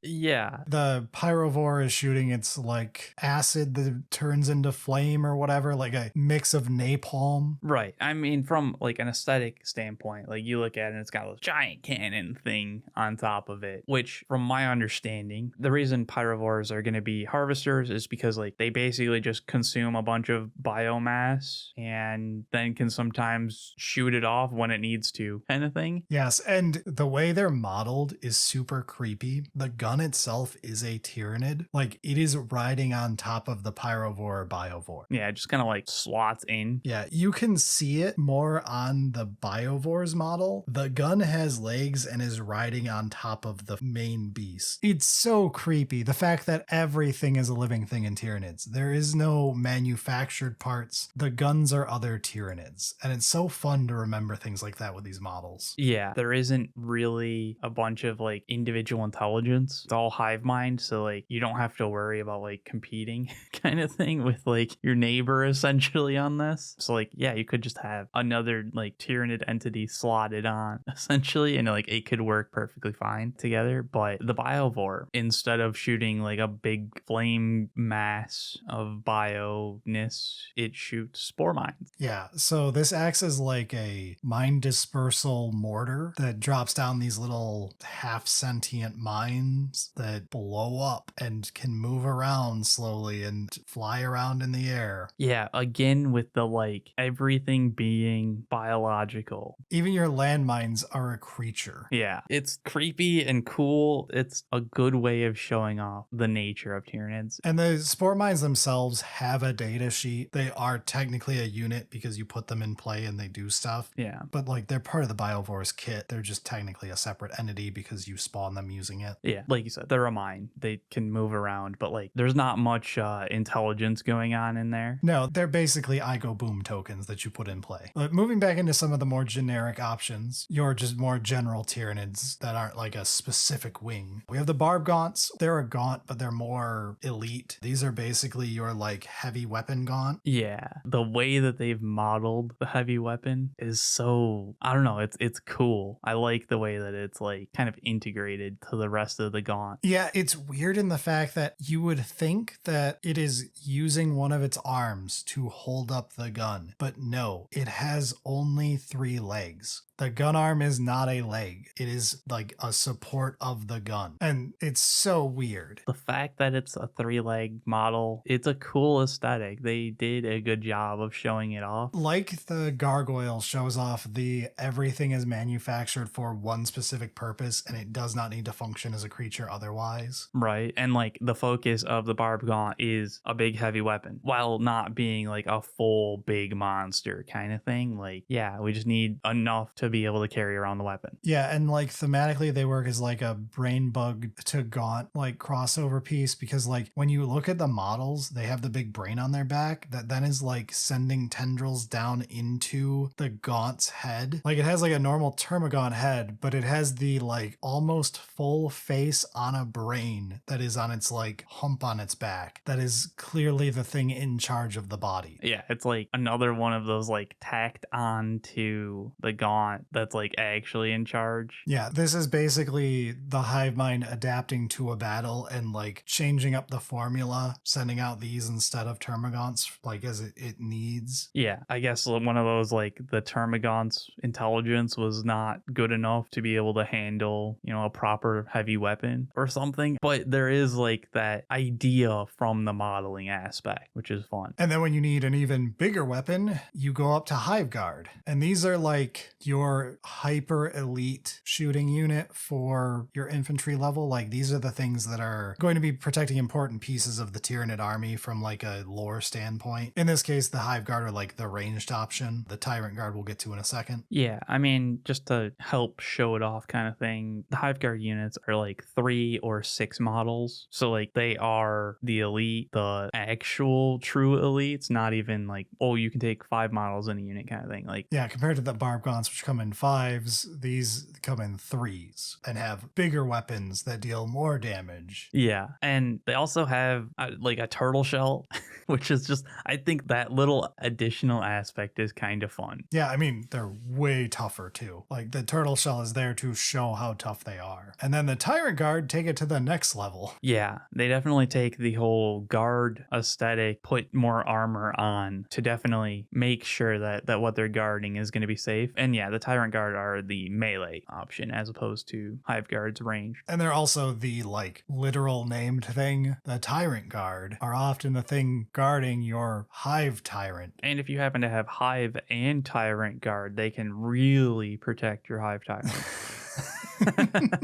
yeah. The Pyrovore is shooting its like acid that turns into flame or whatever, like a mix of napalm. Right. I mean, from like an aesthetic standpoint, like you look at it and it's got this giant cannon thing on top of it, which from my understanding, the reason Pyrovores are going to be harvesters is because like they basically just consume a bunch of biomass and then can sometimes shoot it off when it needs to, kind of thing. Yes, and the way they're modeled is super creepy. The gun itself is a Tyranid. Like, it is riding on top of the Pyrovore or Biovore. Yeah, it just kind of like slots in. Yeah, you can see it more on the Biovore's model. The gun has legs and is riding on top of the main beast. It's so creepy. The fact that everything is a living thing in Tyranids. There is no manufactured parts. The guns are other Tyranids. And it's so fun to remember things like that with these models. Yeah, there isn't really a bunch of like individual intelligence. It's all hive mind, so like you don't have to worry about like competing kind of thing with like your neighbor essentially on this. So like, yeah, you could just have another like Tyranid entity slotted on essentially, and like it could work perfectly fine together. But the Biovore, instead of shooting like a big flame mass of bio-ness, it shoots Sporemines. Yeah, so this acts as like a mind dispersal mortar that drops down these little half sentient mines that blow up and can move around slowly and fly around in the air. Yeah, again with the like everything being biological. Even your landmines are a creature. Yeah, it's creepy and cool. It's a good way of showing off the nature of Tyranids. And the Sporemines themselves have a data sheet. They are technically a unit because you put them in play and they do stuff. Yeah. But like they're part of the Biovore's kit. They're just technically a separate entity because you spawn them using it. Yeah, like you said, they're a mine. They can move around, but like there's not much intelligence going on in there. No, they're basically I Go Boom tokens that you put in play. But moving back into some of the more generic options, you're just more general Tyranids that aren't like a specific wing. We have the Barbgaunts. They're a gaunt, but they're more elite. These are basically your like heavy weapon gaunt. Yeah, the way that they've modeled the heavy weapon is so, I don't know, it's cool. I like the way that it's like kind of integrated to the rest of the gaunt. Yeah, it's weird in the fact that you would think that it is using one of its arms to hold up the gun, but no, it has only 3 legs. The gun arm is not a leg. It is like a support of the gun. And it's so weird. The fact that it's a 3-leg model, it's a cool aesthetic. They did a good job of showing it off. Like the Gargoyle shows off the everything is manufactured for one specific purpose and it does not need to function as a creature otherwise. Right. And like the focus of the Barbgaunt is a big heavy weapon while not being like a full big monster kind of thing. Like, yeah, we just need enough to be able to carry around the weapon. Yeah, and like thematically they work as like a brain bug to gaunt like crossover piece because like when you look at the models, they have the big brain on their back that then is like sending tendrils down into the gaunt's head. Like it has like a normal Termagant head, but it has the like almost full face on a brain that is on its like hump on its back. That is clearly the thing in charge of the body. Yeah, it's like another one of those like tacked on to the gaunt that's like actually in charge. Yeah, this is basically the hive mind adapting to a battle and like changing up the formula, sending out these instead of Termagants like as it needs. Yeah, I guess one of those like the Termagants intelligence was not good enough to be able to handle, you know, a proper heavy weapon or something. But there is like that idea from the modeling aspect, which is fun. And then when you need an even bigger weapon, you go up to Hive Guard. And these are like your hyper elite shooting unit for your infantry level. Like these are the things that are going to be protecting important pieces of the Tyranid army from like a lore standpoint. In this case, the Hive Guard are like the ranged option. The Tyrant Guard we'll get to in a second. Yeah, I mean, just to help show it off kind of thing, the Hive Guard units are like 3 or 6 models. So like they are the elite, the actual true elites, not even like, oh, you can take 5 models in a unit kind of thing. Like, yeah, compared to the Barbgaunts, which come in 5s, these come in 3s and have bigger weapons that deal more damage. Yeah, and they also have like a turtle shell, which is just, I think that little additional aspect is kind of fun. Yeah, I mean, they're way tougher too. Like the turtle shell is there to show how tough they are. And then the Tyrant Guard take it to the next level. Yeah, they definitely take the whole guard aesthetic, put more armor on to definitely make sure that what they're guarding is going to be safe. And yeah, the Tyrant Guard are the melee option as opposed to Hive Guard's range. And they're also the like literal named thing. The Tyrant Guard are often the thing guarding your Hive Tyrant. And if you happen to have Hive and Tyrant Guard, they can really protect your Hive Tyrant.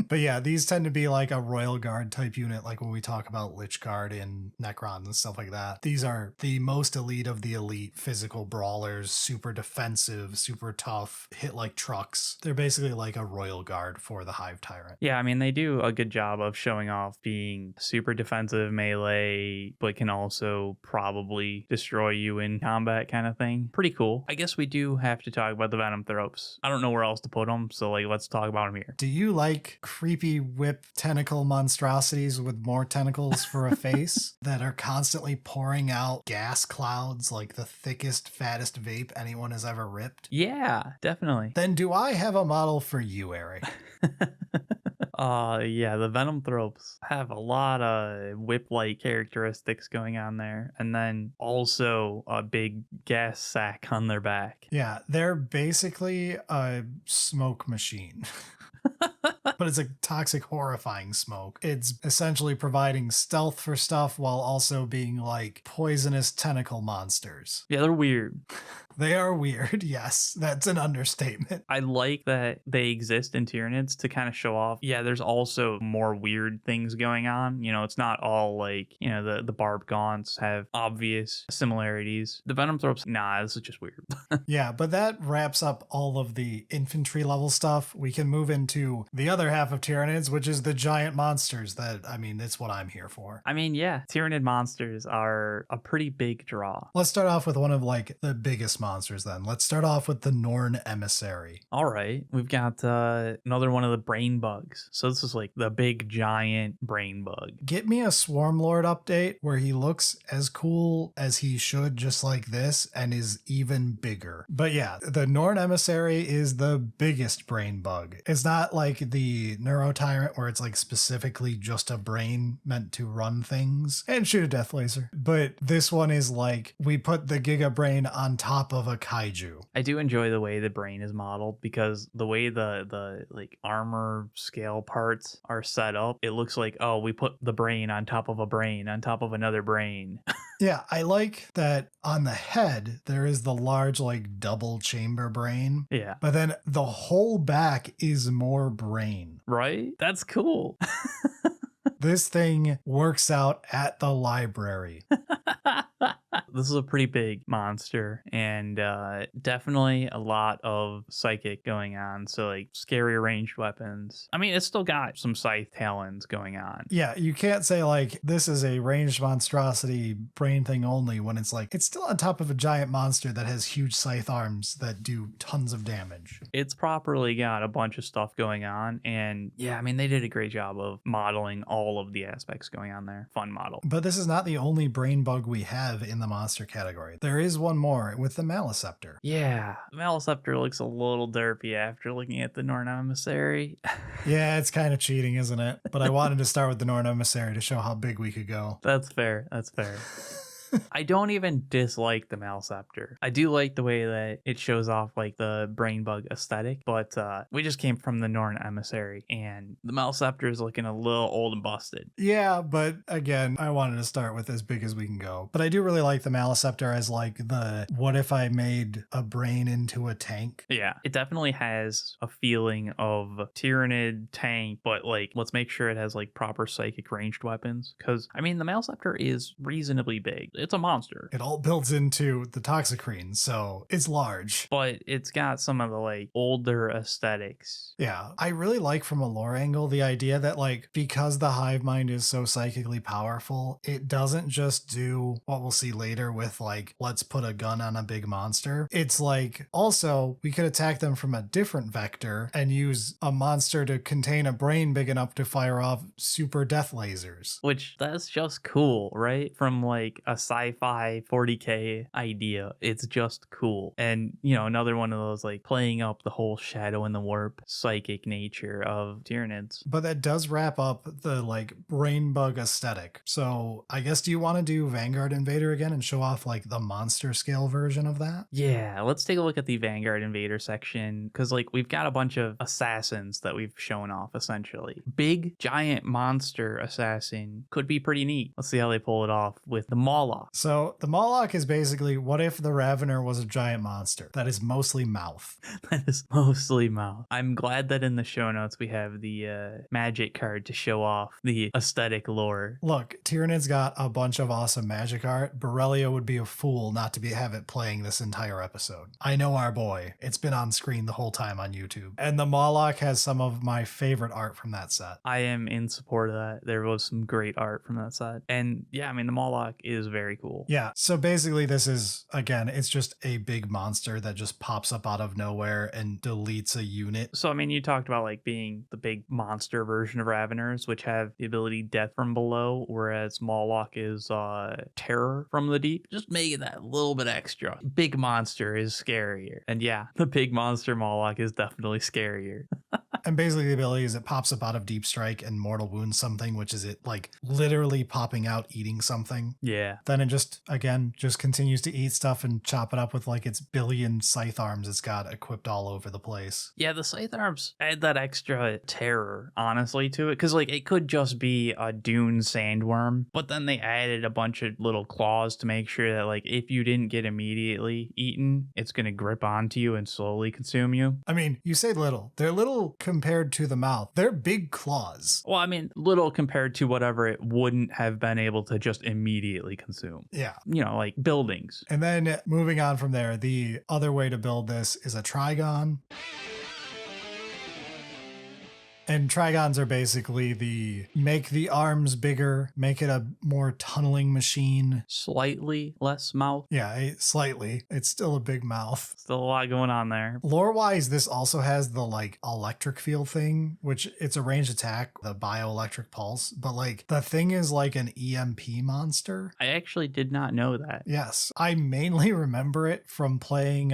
But yeah, these tend to be like a Royal Guard type unit, like when we talk about Lich Guard and Necrons and stuff like that. These are the most elite of the elite physical brawlers, super defensive, super tough, hit like trucks. They're basically like a Royal Guard for the Hive Tyrant. Yeah, I mean, they do a good job of showing off being super defensive melee, but can also probably destroy you in combat kind of thing. Pretty cool. I guess we do have to talk about the Venomthropes. I don't know where else to put them, so like let's talk about them here. Do you like creepy whip tentacle monstrosities with more tentacles for a face that are constantly pouring out gas clouds like the thickest, fattest vape anyone has ever ripped? Yeah, definitely. Then do I have a model for you, Eric? Yeah, the Venomthropes have a lot of whip-like characteristics going on there, and then also a big gas sack on their back. Yeah, they're basically a smoke machine. But it's a toxic, horrifying smoke. It's essentially providing stealth for stuff while also being like poisonous tentacle monsters. Yeah, they're weird. They are weird, yes. That's an understatement. I like that they exist in Tyranids to kind of show off. Yeah, there's also more weird things going on. You know, it's not all like, you know, the Barbgaunts have obvious similarities. The Venomthropes, nah, this is just weird. Yeah, but that wraps up all of the infantry level stuff. We can move into the other half of Tyranids, which is the giant monsters that, I mean, that's what I'm here for. I mean, yeah, Tyranid monsters are a pretty big draw. Let's start off with one of like the biggest monsters then. Let's start off with the Norn Emissary. All right, we've got another one of the brain bugs. So this is like the big giant brain bug. Get me a Swarmlord update where he looks as cool as he should, just like this, and is even bigger. But yeah, the Norn Emissary is the biggest brain bug. It's not like the Neurotyrant where it's like specifically just a brain meant to run things and shoot a death laser. But this one is like we put the Giga Brain on top of a kaiju. I do enjoy the way the brain is modeled because the way the like armor scale parts are set up, it looks like, oh, we put the brain on top of a brain on top of another brain. Yeah, I like that on the head, there is the large, like, double chamber brain. Yeah. But then the whole back is more brain. Right? That's cool. This thing works out at the library. This is a pretty big monster and definitely a lot of psychic going on. So like scary ranged weapons. I mean, it's still got some scythe talons going on. Yeah, you can't say like this is a ranged monstrosity brain thing only when it's like it's still on top of a giant monster that has huge scythe arms that do tons of damage. It's properly got a bunch of stuff going on. And yeah, I mean, they did a great job of modeling all of the aspects going on there. Fun model. But this is not the only brain bug we have in the monster monster category. There is one more with the Maleceptor. Yeah, Maleceptor looks a little derpy after looking at the Norn Emissary. Yeah, it's kind of cheating, isn't it? But I wanted to start with the Norn Emissary to show how big we could go. That's fair. That's fair. I don't even dislike the Maleceptor. I do like the way that it shows off like the brain bug aesthetic, but we just came from the Norn Emissary and the Maleceptor is looking a little old and busted. Yeah, but again, I wanted to start with as big as we can go. But I do really like the Maleceptor as like the what if I made a brain into a tank? Yeah, it definitely has a feeling of Tyranid tank, but like let's make sure it has like proper psychic ranged weapons. Because I mean, the Maleceptor is reasonably big. It's a monster. It all builds into the Toxicrene, so it's large. But it's got some of the like older aesthetics. Yeah, I really like from a lore angle the idea that like because the hive mind is so psychically powerful, it doesn't just do what we'll see later with like let's put a gun on a big monster. It's like also we could attack them from a different vector and use a monster to contain a brain big enough to fire off super death lasers. Which that's just cool, right? From like a sci-fi 40k idea. It's just cool. And you know, another one of those like playing up the whole shadow and the warp psychic nature of Tyranids. But that does wrap up the like brain bug aesthetic. So I guess do you want to do Vanguard Invader again and show off like the monster scale version of that? Yeah, let's take a look at the Vanguard Invader section because like we've got a bunch of assassins that we've shown off essentially. Big giant monster assassin could be pretty neat. Let's see how they pull it off with the Mawloc. So the Mawloc is basically what if the Ravener was a giant monster that is mostly mouth. That is mostly mouth. I'm glad that in the show notes we have the magic card to show off the aesthetic lore. Look, Tyranid's got a bunch of awesome magic art. Borrelia would be a fool not to have it playing this entire episode. I know our boy. It's been on screen the whole time on YouTube. And the Mawloc has some of my favorite art from that set. I am in support of that. There was some great art from that set. And yeah, I mean, the Mawloc is very cool. Yeah, so basically this is, again, it's just a big monster that just pops up out of nowhere and deletes a unit. So, I mean, you talked about like being the big monster version of Raveners, which have the ability Death from Below, whereas Mawloc is Terror from the Deep. Just making that a little bit extra. Big monster is scarier. And yeah, the big monster Mawloc is definitely scarier. And basically the ability is it pops up out of Deep Strike and Mortal Wounds something, which is it like literally popping out, eating something. Yeah. Then it just, again, just continues to eat stuff and chop it up with like its billion scythe arms it's got equipped all over the place. Yeah, the scythe arms add that extra terror, honestly, to it. Because like it could just be a dune sandworm, but then they added a bunch of little claws to make sure that like if you didn't get immediately eaten, it's going to grip onto you and slowly consume you. I mean, you say little. They're little compared to the mouth. They're big claws. Well, I mean, little compared to whatever it wouldn't have been able to just immediately consume. Yeah. You know, like buildings. And then moving on from there, the other way to build this is a Trygon. And Trygons are basically the make the arms bigger, make it a more tunneling machine. Slightly less mouth. Yeah, slightly. It's still a big mouth. Still a lot going on there. Lore-wise, this also has the like electric field thing, which it's a ranged attack, the bioelectric pulse. But like the thing is like an EMP monster. I actually did not know that. Yes, I mainly remember it from playing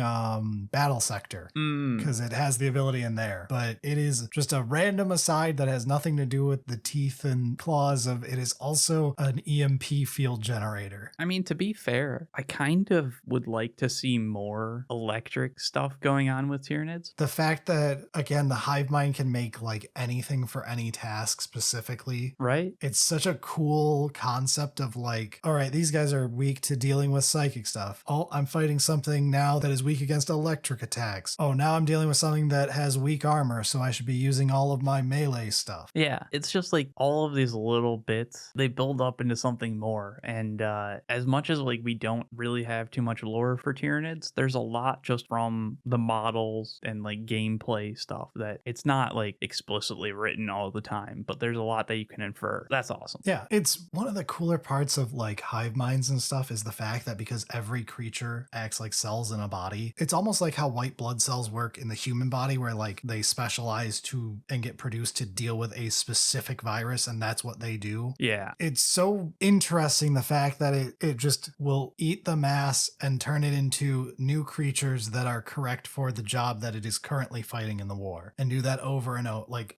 Battle Sector because it has the ability in there. But it is just a random aside that has nothing to do with the teeth and claws of it. Is also an EMP field generator. I mean, to be fair, I kind of would like to see more electric stuff going on with Tyranids. The fact that, again, the hive mind can make like anything for any task specifically. Right? It's such a cool concept of like, all right, these guys are weak to dealing with psychic stuff. Oh, I'm fighting something now that is weak against electric attacks. Oh, now I'm dealing with something that has weak armor, so I should be using all of my melee stuff. Yeah, it's just like all of these little bits, they build up into something more. And as much as like we don't really have too much lore for Tyranids, there's a lot just from the models and like gameplay stuff that it's not like explicitly written all the time, but there's a lot that you can infer. That's awesome. Yeah, it's one of the cooler parts of like hive minds and stuff is the fact that because every creature acts like cells in a body, it's almost like how white blood cells work in the human body where like they specialize to and get produced to deal with a specific virus, and that's what they do. Yeah. It's so interesting, the fact that it just will eat the mass and turn it into new creatures that are correct for the job that it is currently fighting in the war, and do that over and over. Like,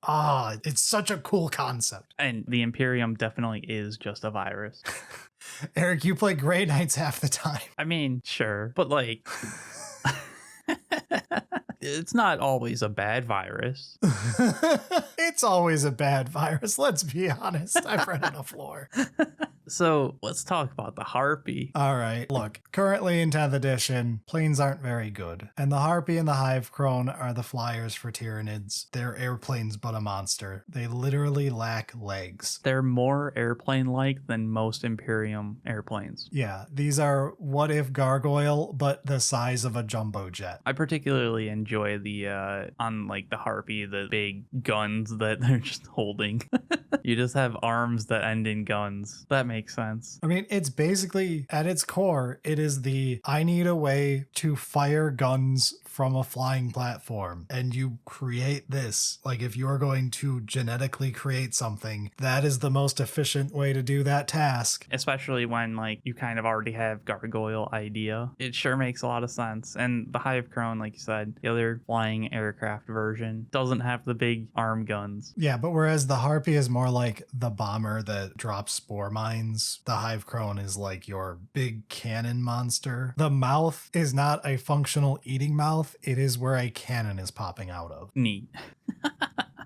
it's such a cool concept. And the Imperium definitely is just a virus. Eric, you play Grey Knights half the time. I mean, sure, but like... It's not always a bad virus. It's always a bad virus, let's be honest. I've read enough lore. So let's talk about the Harpy. All right, look, currently in 10th edition, planes aren't very good. And the Harpy and the Hive Crone are the flyers for Tyranids. They're airplanes, but a monster. They literally lack legs. They're more airplane-like than most Imperium airplanes. Yeah, these are what if Gargoyle, but the size of a jumbo jet. I particularly enjoy the, on like the Harpy, the big guns that they're just holding. You just have arms that end in guns. That makes sense. I mean, it's basically, at its core, it is the I need a way to fire guns from a flying platform, and you create this. Like, if you're going to genetically create something, that is the most efficient way to do that task. Especially when like you kind of already have Gargoyle idea. It sure makes a lot of sense. And the Hive Crone, like you said, the other flying aircraft version, doesn't have the big arm guns. Yeah, but whereas the Harpy is more like the bomber that drops spore mines, the Hive Crone is like your big cannon monster. The mouth is not a functional eating mouth. It is where a cannon is popping out of. Neat.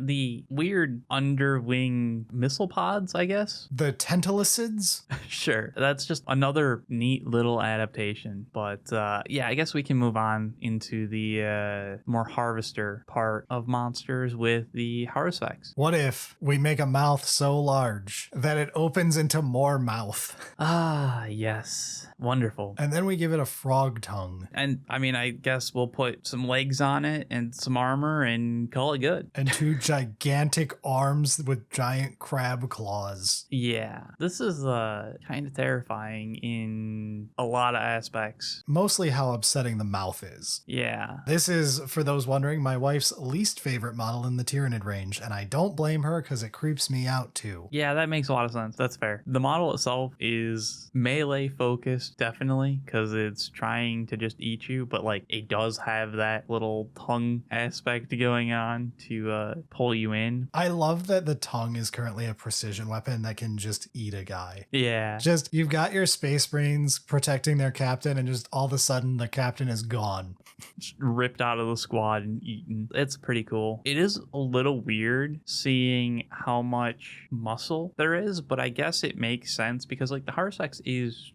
The weird underwing missile pods, I guess. The Tentaclicids? Sure. That's just another neat little adaptation. But yeah, I guess we can move on into the more harvester part of monsters with the Haruspex. What if we make a mouth so large that it opens into more mouth? Ah, yes. Wonderful. And then we give it a frog tongue. And I mean, I guess we'll put some legs on it and some armor and call it good. And two gigantic arms with giant crab claws. Yeah, this is kind of terrifying in a lot of aspects. Mostly how upsetting the mouth is. Yeah. This is, for those wondering, my wife's least favorite model in the Tyranid range, and I don't blame her because it creeps me out too. Yeah, that makes a lot of sense. That's fair. The model itself is melee focused, definitely, because it's trying to just eat you, but like it does have that little tongue aspect going on to pull you in. I love that the tongue is currently a precision weapon that can just eat a guy. Yeah. Just, you've got your Space Marines protecting their captain, and just all of a sudden the captain is gone. Just ripped out of the squad and eaten. It's pretty cool. It is a little weird seeing how much muscle there is, but I guess it makes sense because like the Haruspex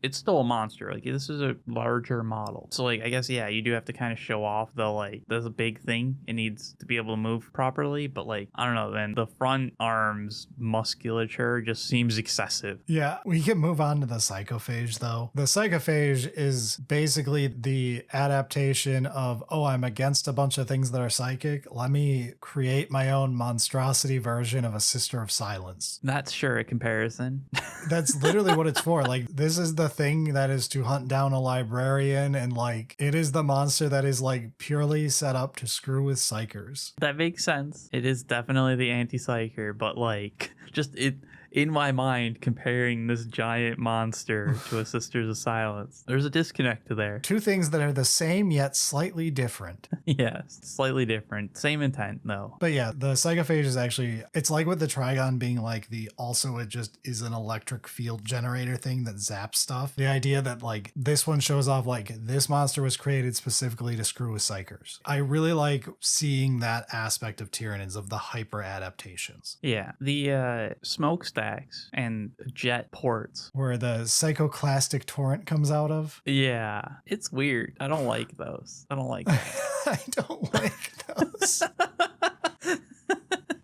it's still a monster. Like this is a larger model. So like I guess yeah, you do have to kind of show off the like there's a big thing. It needs to be able to move properly, but like I don't know, then the front arms musculature just seems excessive. Yeah, we can move on to the Psychophage though. The Psychophage is basically the adaptation of, oh, I'm against a bunch of things that are psychic. Let me create my own monstrosity version of a Sister of Silence. That's sure a comparison. That's literally what it's for. Like, this is the thing that is to hunt down a librarian, and like it is the monster that is like purely set up to screw with psychers. That makes sense. It is definitely the anti-psyker, but like just it in my mind, comparing this giant monster to a Sisters of Silence, there's a disconnect there. Two things that are the same yet slightly different. Yes, slightly different. Same intent, though. But yeah, the Psychophage is actually, it's like with the Trygon being like the, also it just is an electric field generator thing that zaps stuff. The idea that like this one shows off like this monster was created specifically to screw with psychers. I really like seeing that aspect of Tyranids, of the hyper adaptations. Yeah, the smokestack and jet ports where the psychoclastic torrent comes out of. Yeah, it's weird. I don't like those. I don't like I don't like those.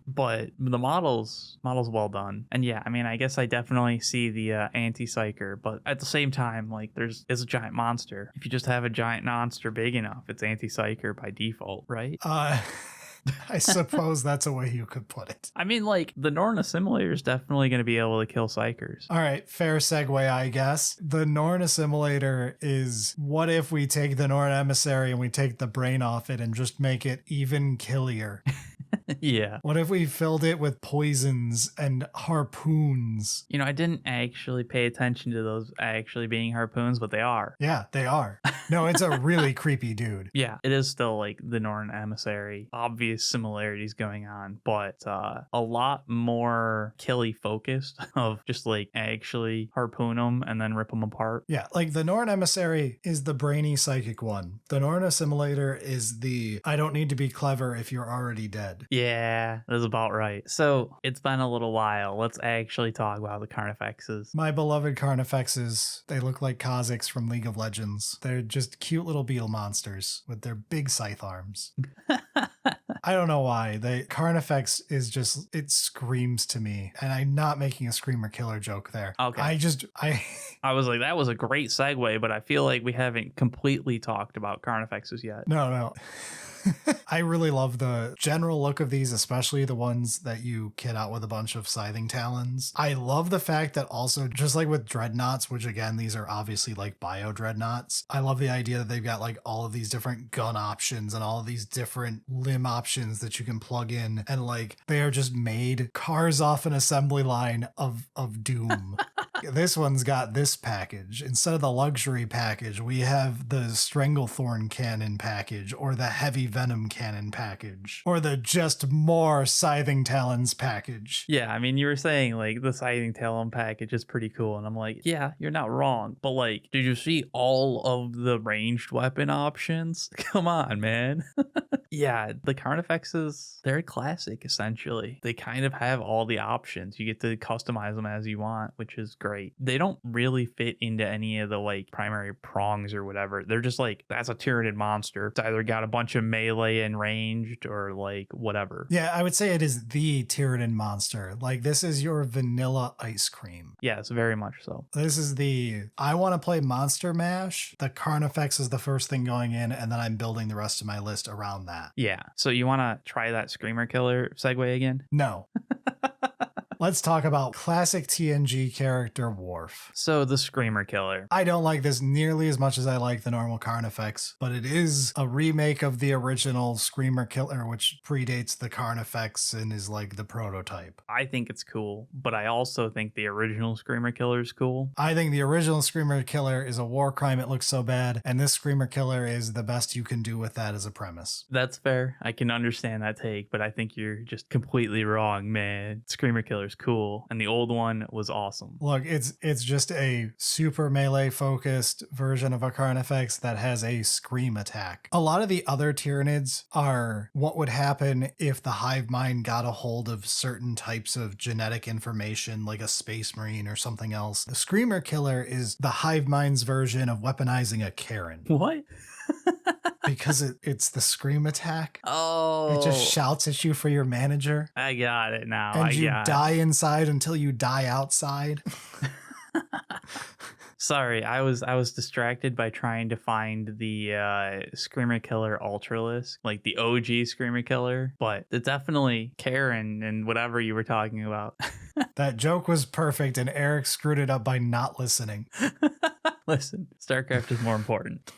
But the model's well done. And yeah, I mean, I guess I definitely see the anti-psyker, but at the same time, like it's a giant monster. If you just have a giant monster big enough, it's anti-psyker by default, right? I suppose that's a way you could put it. I mean, like, the Norn Assimilator is definitely going to be able to kill psychers. All right, fair segue, I guess. The Norn Assimilator is, what if we take the Norn Emissary and we take the brain off it and just make it even killier? Yeah. What if we filled it with poisons and harpoons? You know, I didn't actually pay attention to those actually being harpoons, but they are. Yeah, they are. No, it's a really creepy dude. Yeah, it is still like the Norn Emissary. Obvious similarities going on, but a lot more killy focused of just like actually harpoon them and then rip them apart. Yeah, like the Norn Emissary is the brainy psychic one. The Norn Assimilator is the I don't need to be clever if you're already dead. Yeah, that's about right. So it's been a little while. Let's actually talk about the Carnifexes. My beloved Carnifexes, they look like Kha'Zix from League of Legends. They're just cute little beetle monsters with their big scythe arms. I don't know why. The Carnifex is just, it screams to me. And I'm not making a screamer killer joke there. Okay. I was like, that was a great segue, but I feel like we haven't completely talked about Carnifexes yet. No. I really love the general look of these, especially the ones that you kit out with a bunch of scything talons. I love the fact that also, just like with dreadnoughts, which again, these are obviously like bio dreadnoughts, I love the idea that they've got like all of these different gun options and all of these different limb options that you can plug in. And like, they are just made cars off an assembly line of doom. This one's got this package. Instead of the luxury package, we have the Stranglethorn cannon package, or the heavy venom cannon package, or the just more scything talons package. Yeah, I mean, you were saying like the scything talon package is pretty cool, and I'm like, yeah, you're not wrong. But like, did you see all of the ranged weapon options? Come on, man. Yeah, the Carnifexes, they're classic, essentially. They kind of have all the options. You get to customize them as you want, which is great. They don't really fit into any of the like primary prongs or whatever. They're just like, that's a Tyranid monster. It's either got a bunch of melee and ranged or like whatever. Yeah, I would say it is the Tyranid monster. Like, this is your vanilla ice cream. Yes, very much so. This is the, I want to play Monster Mash. The Carnifex is the first thing going in, and then I'm building the rest of my list around that. Yeah. So you want to try that Screamer Killer segue again? No. Let's talk about classic TNG character Worf. So the Screamer Killer. I don't like this nearly as much as I like the normal Carnifex, but it is a remake of the original Screamer Killer, which predates the Carnifex and is like the prototype. I think it's cool, but I also think the original Screamer Killer is cool. I think the original Screamer Killer is a war crime. It looks so bad. And this Screamer Killer is the best you can do with that as a premise. That's fair. I can understand that take, but I think you're just completely wrong, man. Screamer Killer's cool, and the old one was awesome. Look, it's just a super melee focused version of a Carnifex that has a scream attack. A lot of the other Tyranids are what would happen if the hive mind got a hold of certain types of genetic information, like a space marine or something else. The Screamer Killer is the hive mind's version of weaponizing a Karen. What? Because it's the scream attack. Oh. It just shouts at you for your manager. I got it now. And you die inside until you die outside. Sorry, I was distracted by trying to find the Screamer Killer Ultralisk, like the OG Screamer Killer, but it's definitely Karen and whatever you were talking about. That joke was perfect, and Eric screwed it up by not listening. Listen, StarCraft is more important.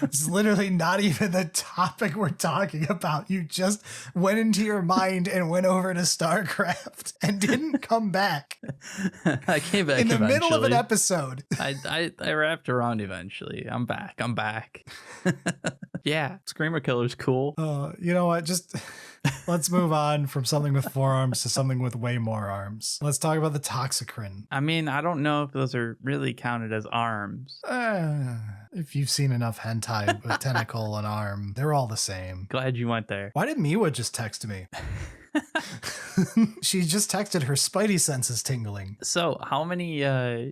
It's literally not even the topic we're talking about. You just went into your mind and went over to StarCraft and didn't come back. I came back in the middle of an episode. I wrapped around eventually. I'm back. Yeah, Screamer Killer's cool. You know what? Just let's move on from something with 4 arms to something with way more arms. Let's talk about the Toxicrin. I mean, I don't know if those are really counted as arms. If you've seen enough hentai with tentacle and arm, they're all the same. Glad you went there. Why did Miwa just text me? She just texted her spidey senses tingling. So how many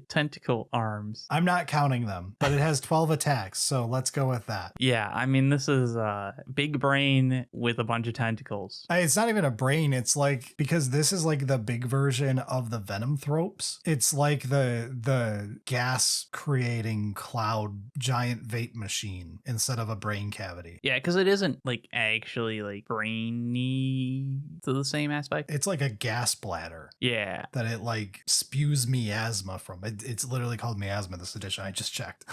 tentacle arms? I'm not counting them, but it has 12 attacks, so let's go with that. Yeah, I mean, this is a big brain with a bunch of tentacles. It's not even a brain. It's like, because this is like the big version of the Venomthropes. It's like the gas creating cloud giant vape machine instead of a brain cavity. Yeah, because it isn't like actually like brainy to the same aspect. It's like a gas bladder. Yeah. That it like spews miasma from. It's literally called miasma this edition. I just checked.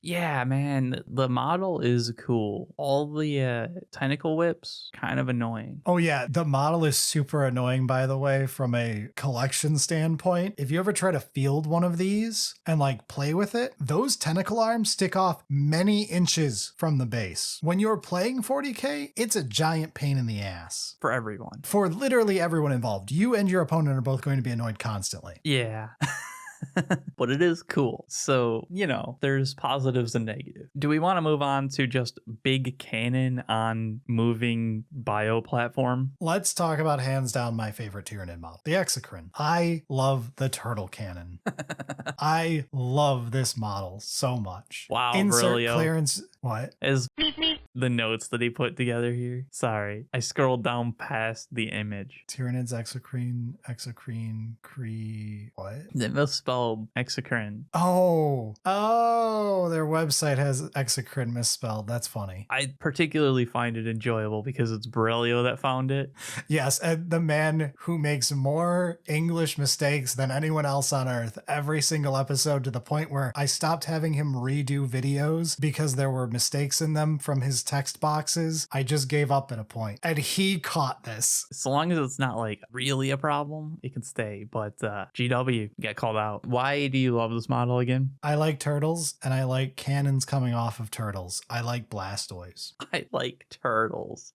Yeah, man, the model is cool. All the tentacle whips, kind of annoying. Oh yeah, the model is super annoying, by the way, from a collection standpoint. If you ever try to field one of these and like play with it, those tentacle arms stick off many inches from the base. When you're playing 40k, it's a giant pain in the ass. For everyone. For literally everyone involved. You and your opponent are both going to be annoyed constantly. Yeah. But it is cool. So, there's positives and negatives. Do we want to move on to just big cannon on moving bio platform? Let's talk about hands down my favorite Tyranid model, the Exocrine. I love the turtle cannon. I love this model so much. Wow, Insert Aurelio. clearance. What? As the notes that he put together here. Sorry, I scrolled down past the image. Tyranids, Exocrine, Cree. What? They misspelled Exocrine. Oh, their website has Exocrine misspelled. That's funny. I particularly find it enjoyable because it's Borrelio that found it. Yes, and the man who makes more English mistakes than anyone else on earth every single episode, to the point where I stopped having him redo videos because there were mistakes in them from his text boxes. I just gave up at a point. And he caught this. So long as it's not like really a problem, it can stay. But GW, get called out. Why do you love this model again? I like turtles, and I like cannons coming off of turtles. I like Blastoise. I like turtles.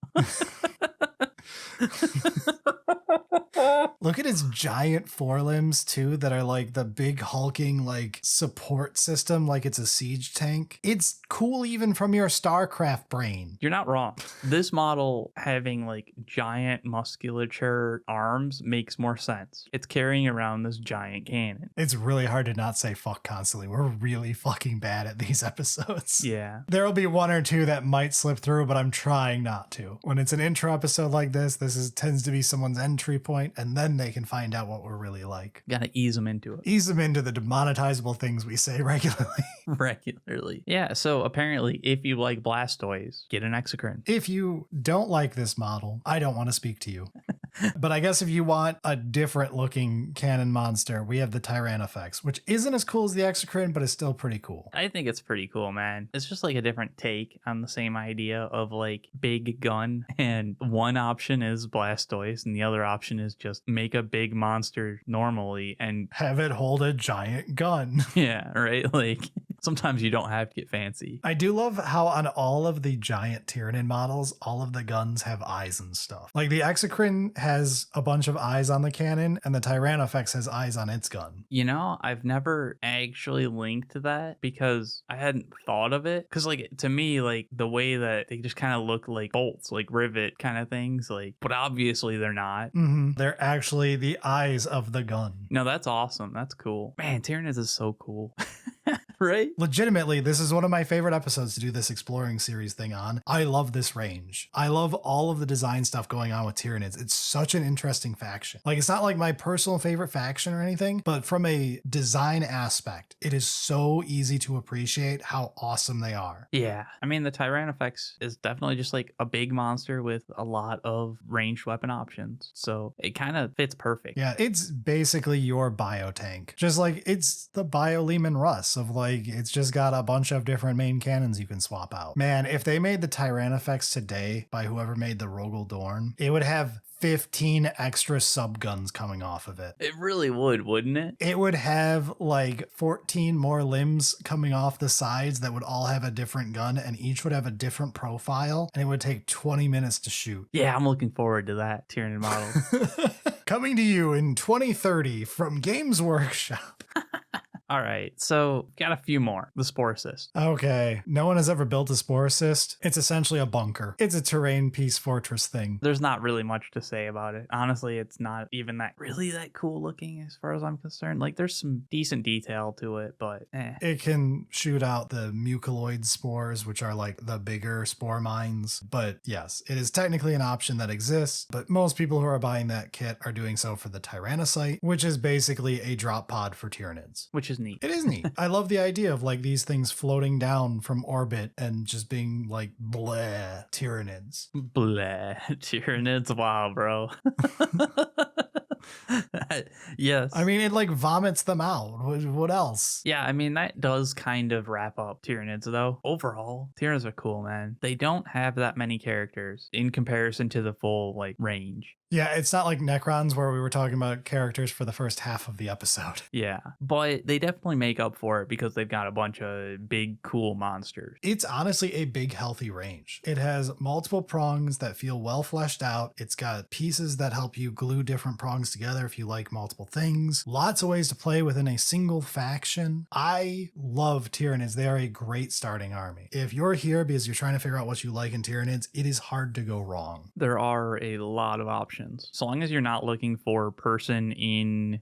Look at his giant forelimbs too, that are like the big hulking like support system, like it's a siege tank. It's cool even from your StarCraft brain. You're not wrong. This model having like giant musculature arms makes more sense. It's carrying around this giant cannon. It's really hard to not say fuck constantly. We're really fucking bad at these episodes. Yeah. There'll be one or two that might slip through, but I'm trying not to. When it's an intro episode like this tends to be someone's entry point, and then they can find out what we're really like. Gotta ease them into it. Ease them into the demonetizable things we say regularly. Yeah, so apparently if you like Blastoise, get an Exocrine. If you don't like this model, I don't want to speak to you. But I guess if you want a different looking cannon monster, we have the Tyrannofex, which isn't as cool as the Exocrine, but is still pretty cool. I think it's pretty cool, man. It's just like a different take on the same idea of like big gun. And one option is Blastoise, and the other option is just make a big monster normally and have it hold a giant gun. Yeah, right? Like sometimes you don't have to get fancy. I do love how on all of the giant Tyranid models, all of the guns have eyes and stuff. Like the Exocrine has a bunch of eyes on the cannon, and the Tyrannofex has eyes on its gun. I've never actually linked to that because I hadn't thought of it. Because like to me, like the way that they just kind of look like bolts, like rivet kind of things, like, but obviously they're not. Mm-hmm. They're actually the eyes of the gun. No, that's awesome. That's cool. Man, Tyranids is so cool. Right? Legitimately, this is one of my favorite episodes to do this exploring series thing on. I love this range. I love all of the design stuff going on with Tyranids. It's such an interesting faction. Like, it's not like my personal favorite faction or anything, but from a design aspect, it is so easy to appreciate how awesome they are. Yeah. I mean, the Tyrannofex is definitely just like a big monster with a lot of ranged weapon options. So it kind of fits perfect. Yeah, it's basically your biotank. Just like it's the Bio-Lehman Russ of like, it's just got a bunch of different main cannons you can swap out. Man, if they made the Tyrannofex today by whoever made the Rogel Dorn, it would have 15 extra subguns coming off of it. It really would, wouldn't it? It would have like 14 more limbs coming off the sides that would all have a different gun, and each would have a different profile, and it would take 20 minutes to shoot. Yeah, I'm looking forward to that Tyranid model. Coming to you in 2030 from Games Workshop. All right, so got a few more. The Spore Cyst. Okay, no one has ever built a Spore Cyst. It's essentially a bunker. It's a terrain peace fortress thing. There's not really much to say about it. Honestly, it's not even that cool looking as far as I'm concerned. Like, there's some decent detail to it, but It can shoot out the mucoloid spores, which are like the bigger Sporemines. But yes, it is technically an option that exists, but most people who are buying that kit are doing so for the Tyrannocyte, which is basically a drop pod for Tyranids. Which is neat. It is neat. I love the idea of like these things floating down from orbit and just being like bleh Tyranids. Bleh Tyranids. Wow, bro. Yes. I mean, it like vomits them out. What else? Yeah, I mean, that does kind of wrap up Tyranids, though. Overall, Tyranids are cool, man. They don't have that many characters in comparison to the full, like, range. Yeah, it's not like Necrons where we were talking about characters for the first half of the episode. Yeah, but they definitely make up for it because they've got a bunch of big, cool monsters. It's honestly a big, healthy range. It has multiple prongs that feel well fleshed out. It's got pieces that help you glue different prongs together if you like multiple things. Lots of ways to play within a single faction. I love Tyranids. They are a great starting army. If you're here because you're trying to figure out what you like in Tyranids, it is hard to go wrong. There are a lot of options. So long as you're not looking for a person in,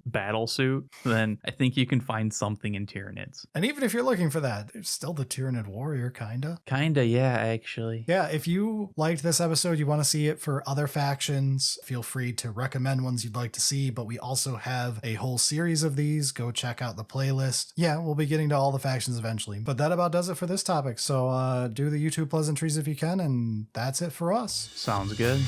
battle suit, then I think you can find something in Tyranids. And even if you're looking for that, there's still the Tyranid Warrior, kinda. Yeah, actually. Yeah, if you liked this episode, you want to see it for other factions, feel free to recommend ones you'd like to see, but we also have a whole series of these. Go check out the playlist. Yeah, we'll be getting to all the factions eventually, but that about does it for this topic. So do the YouTube pleasantries if you can, and that's it for us. Sounds good.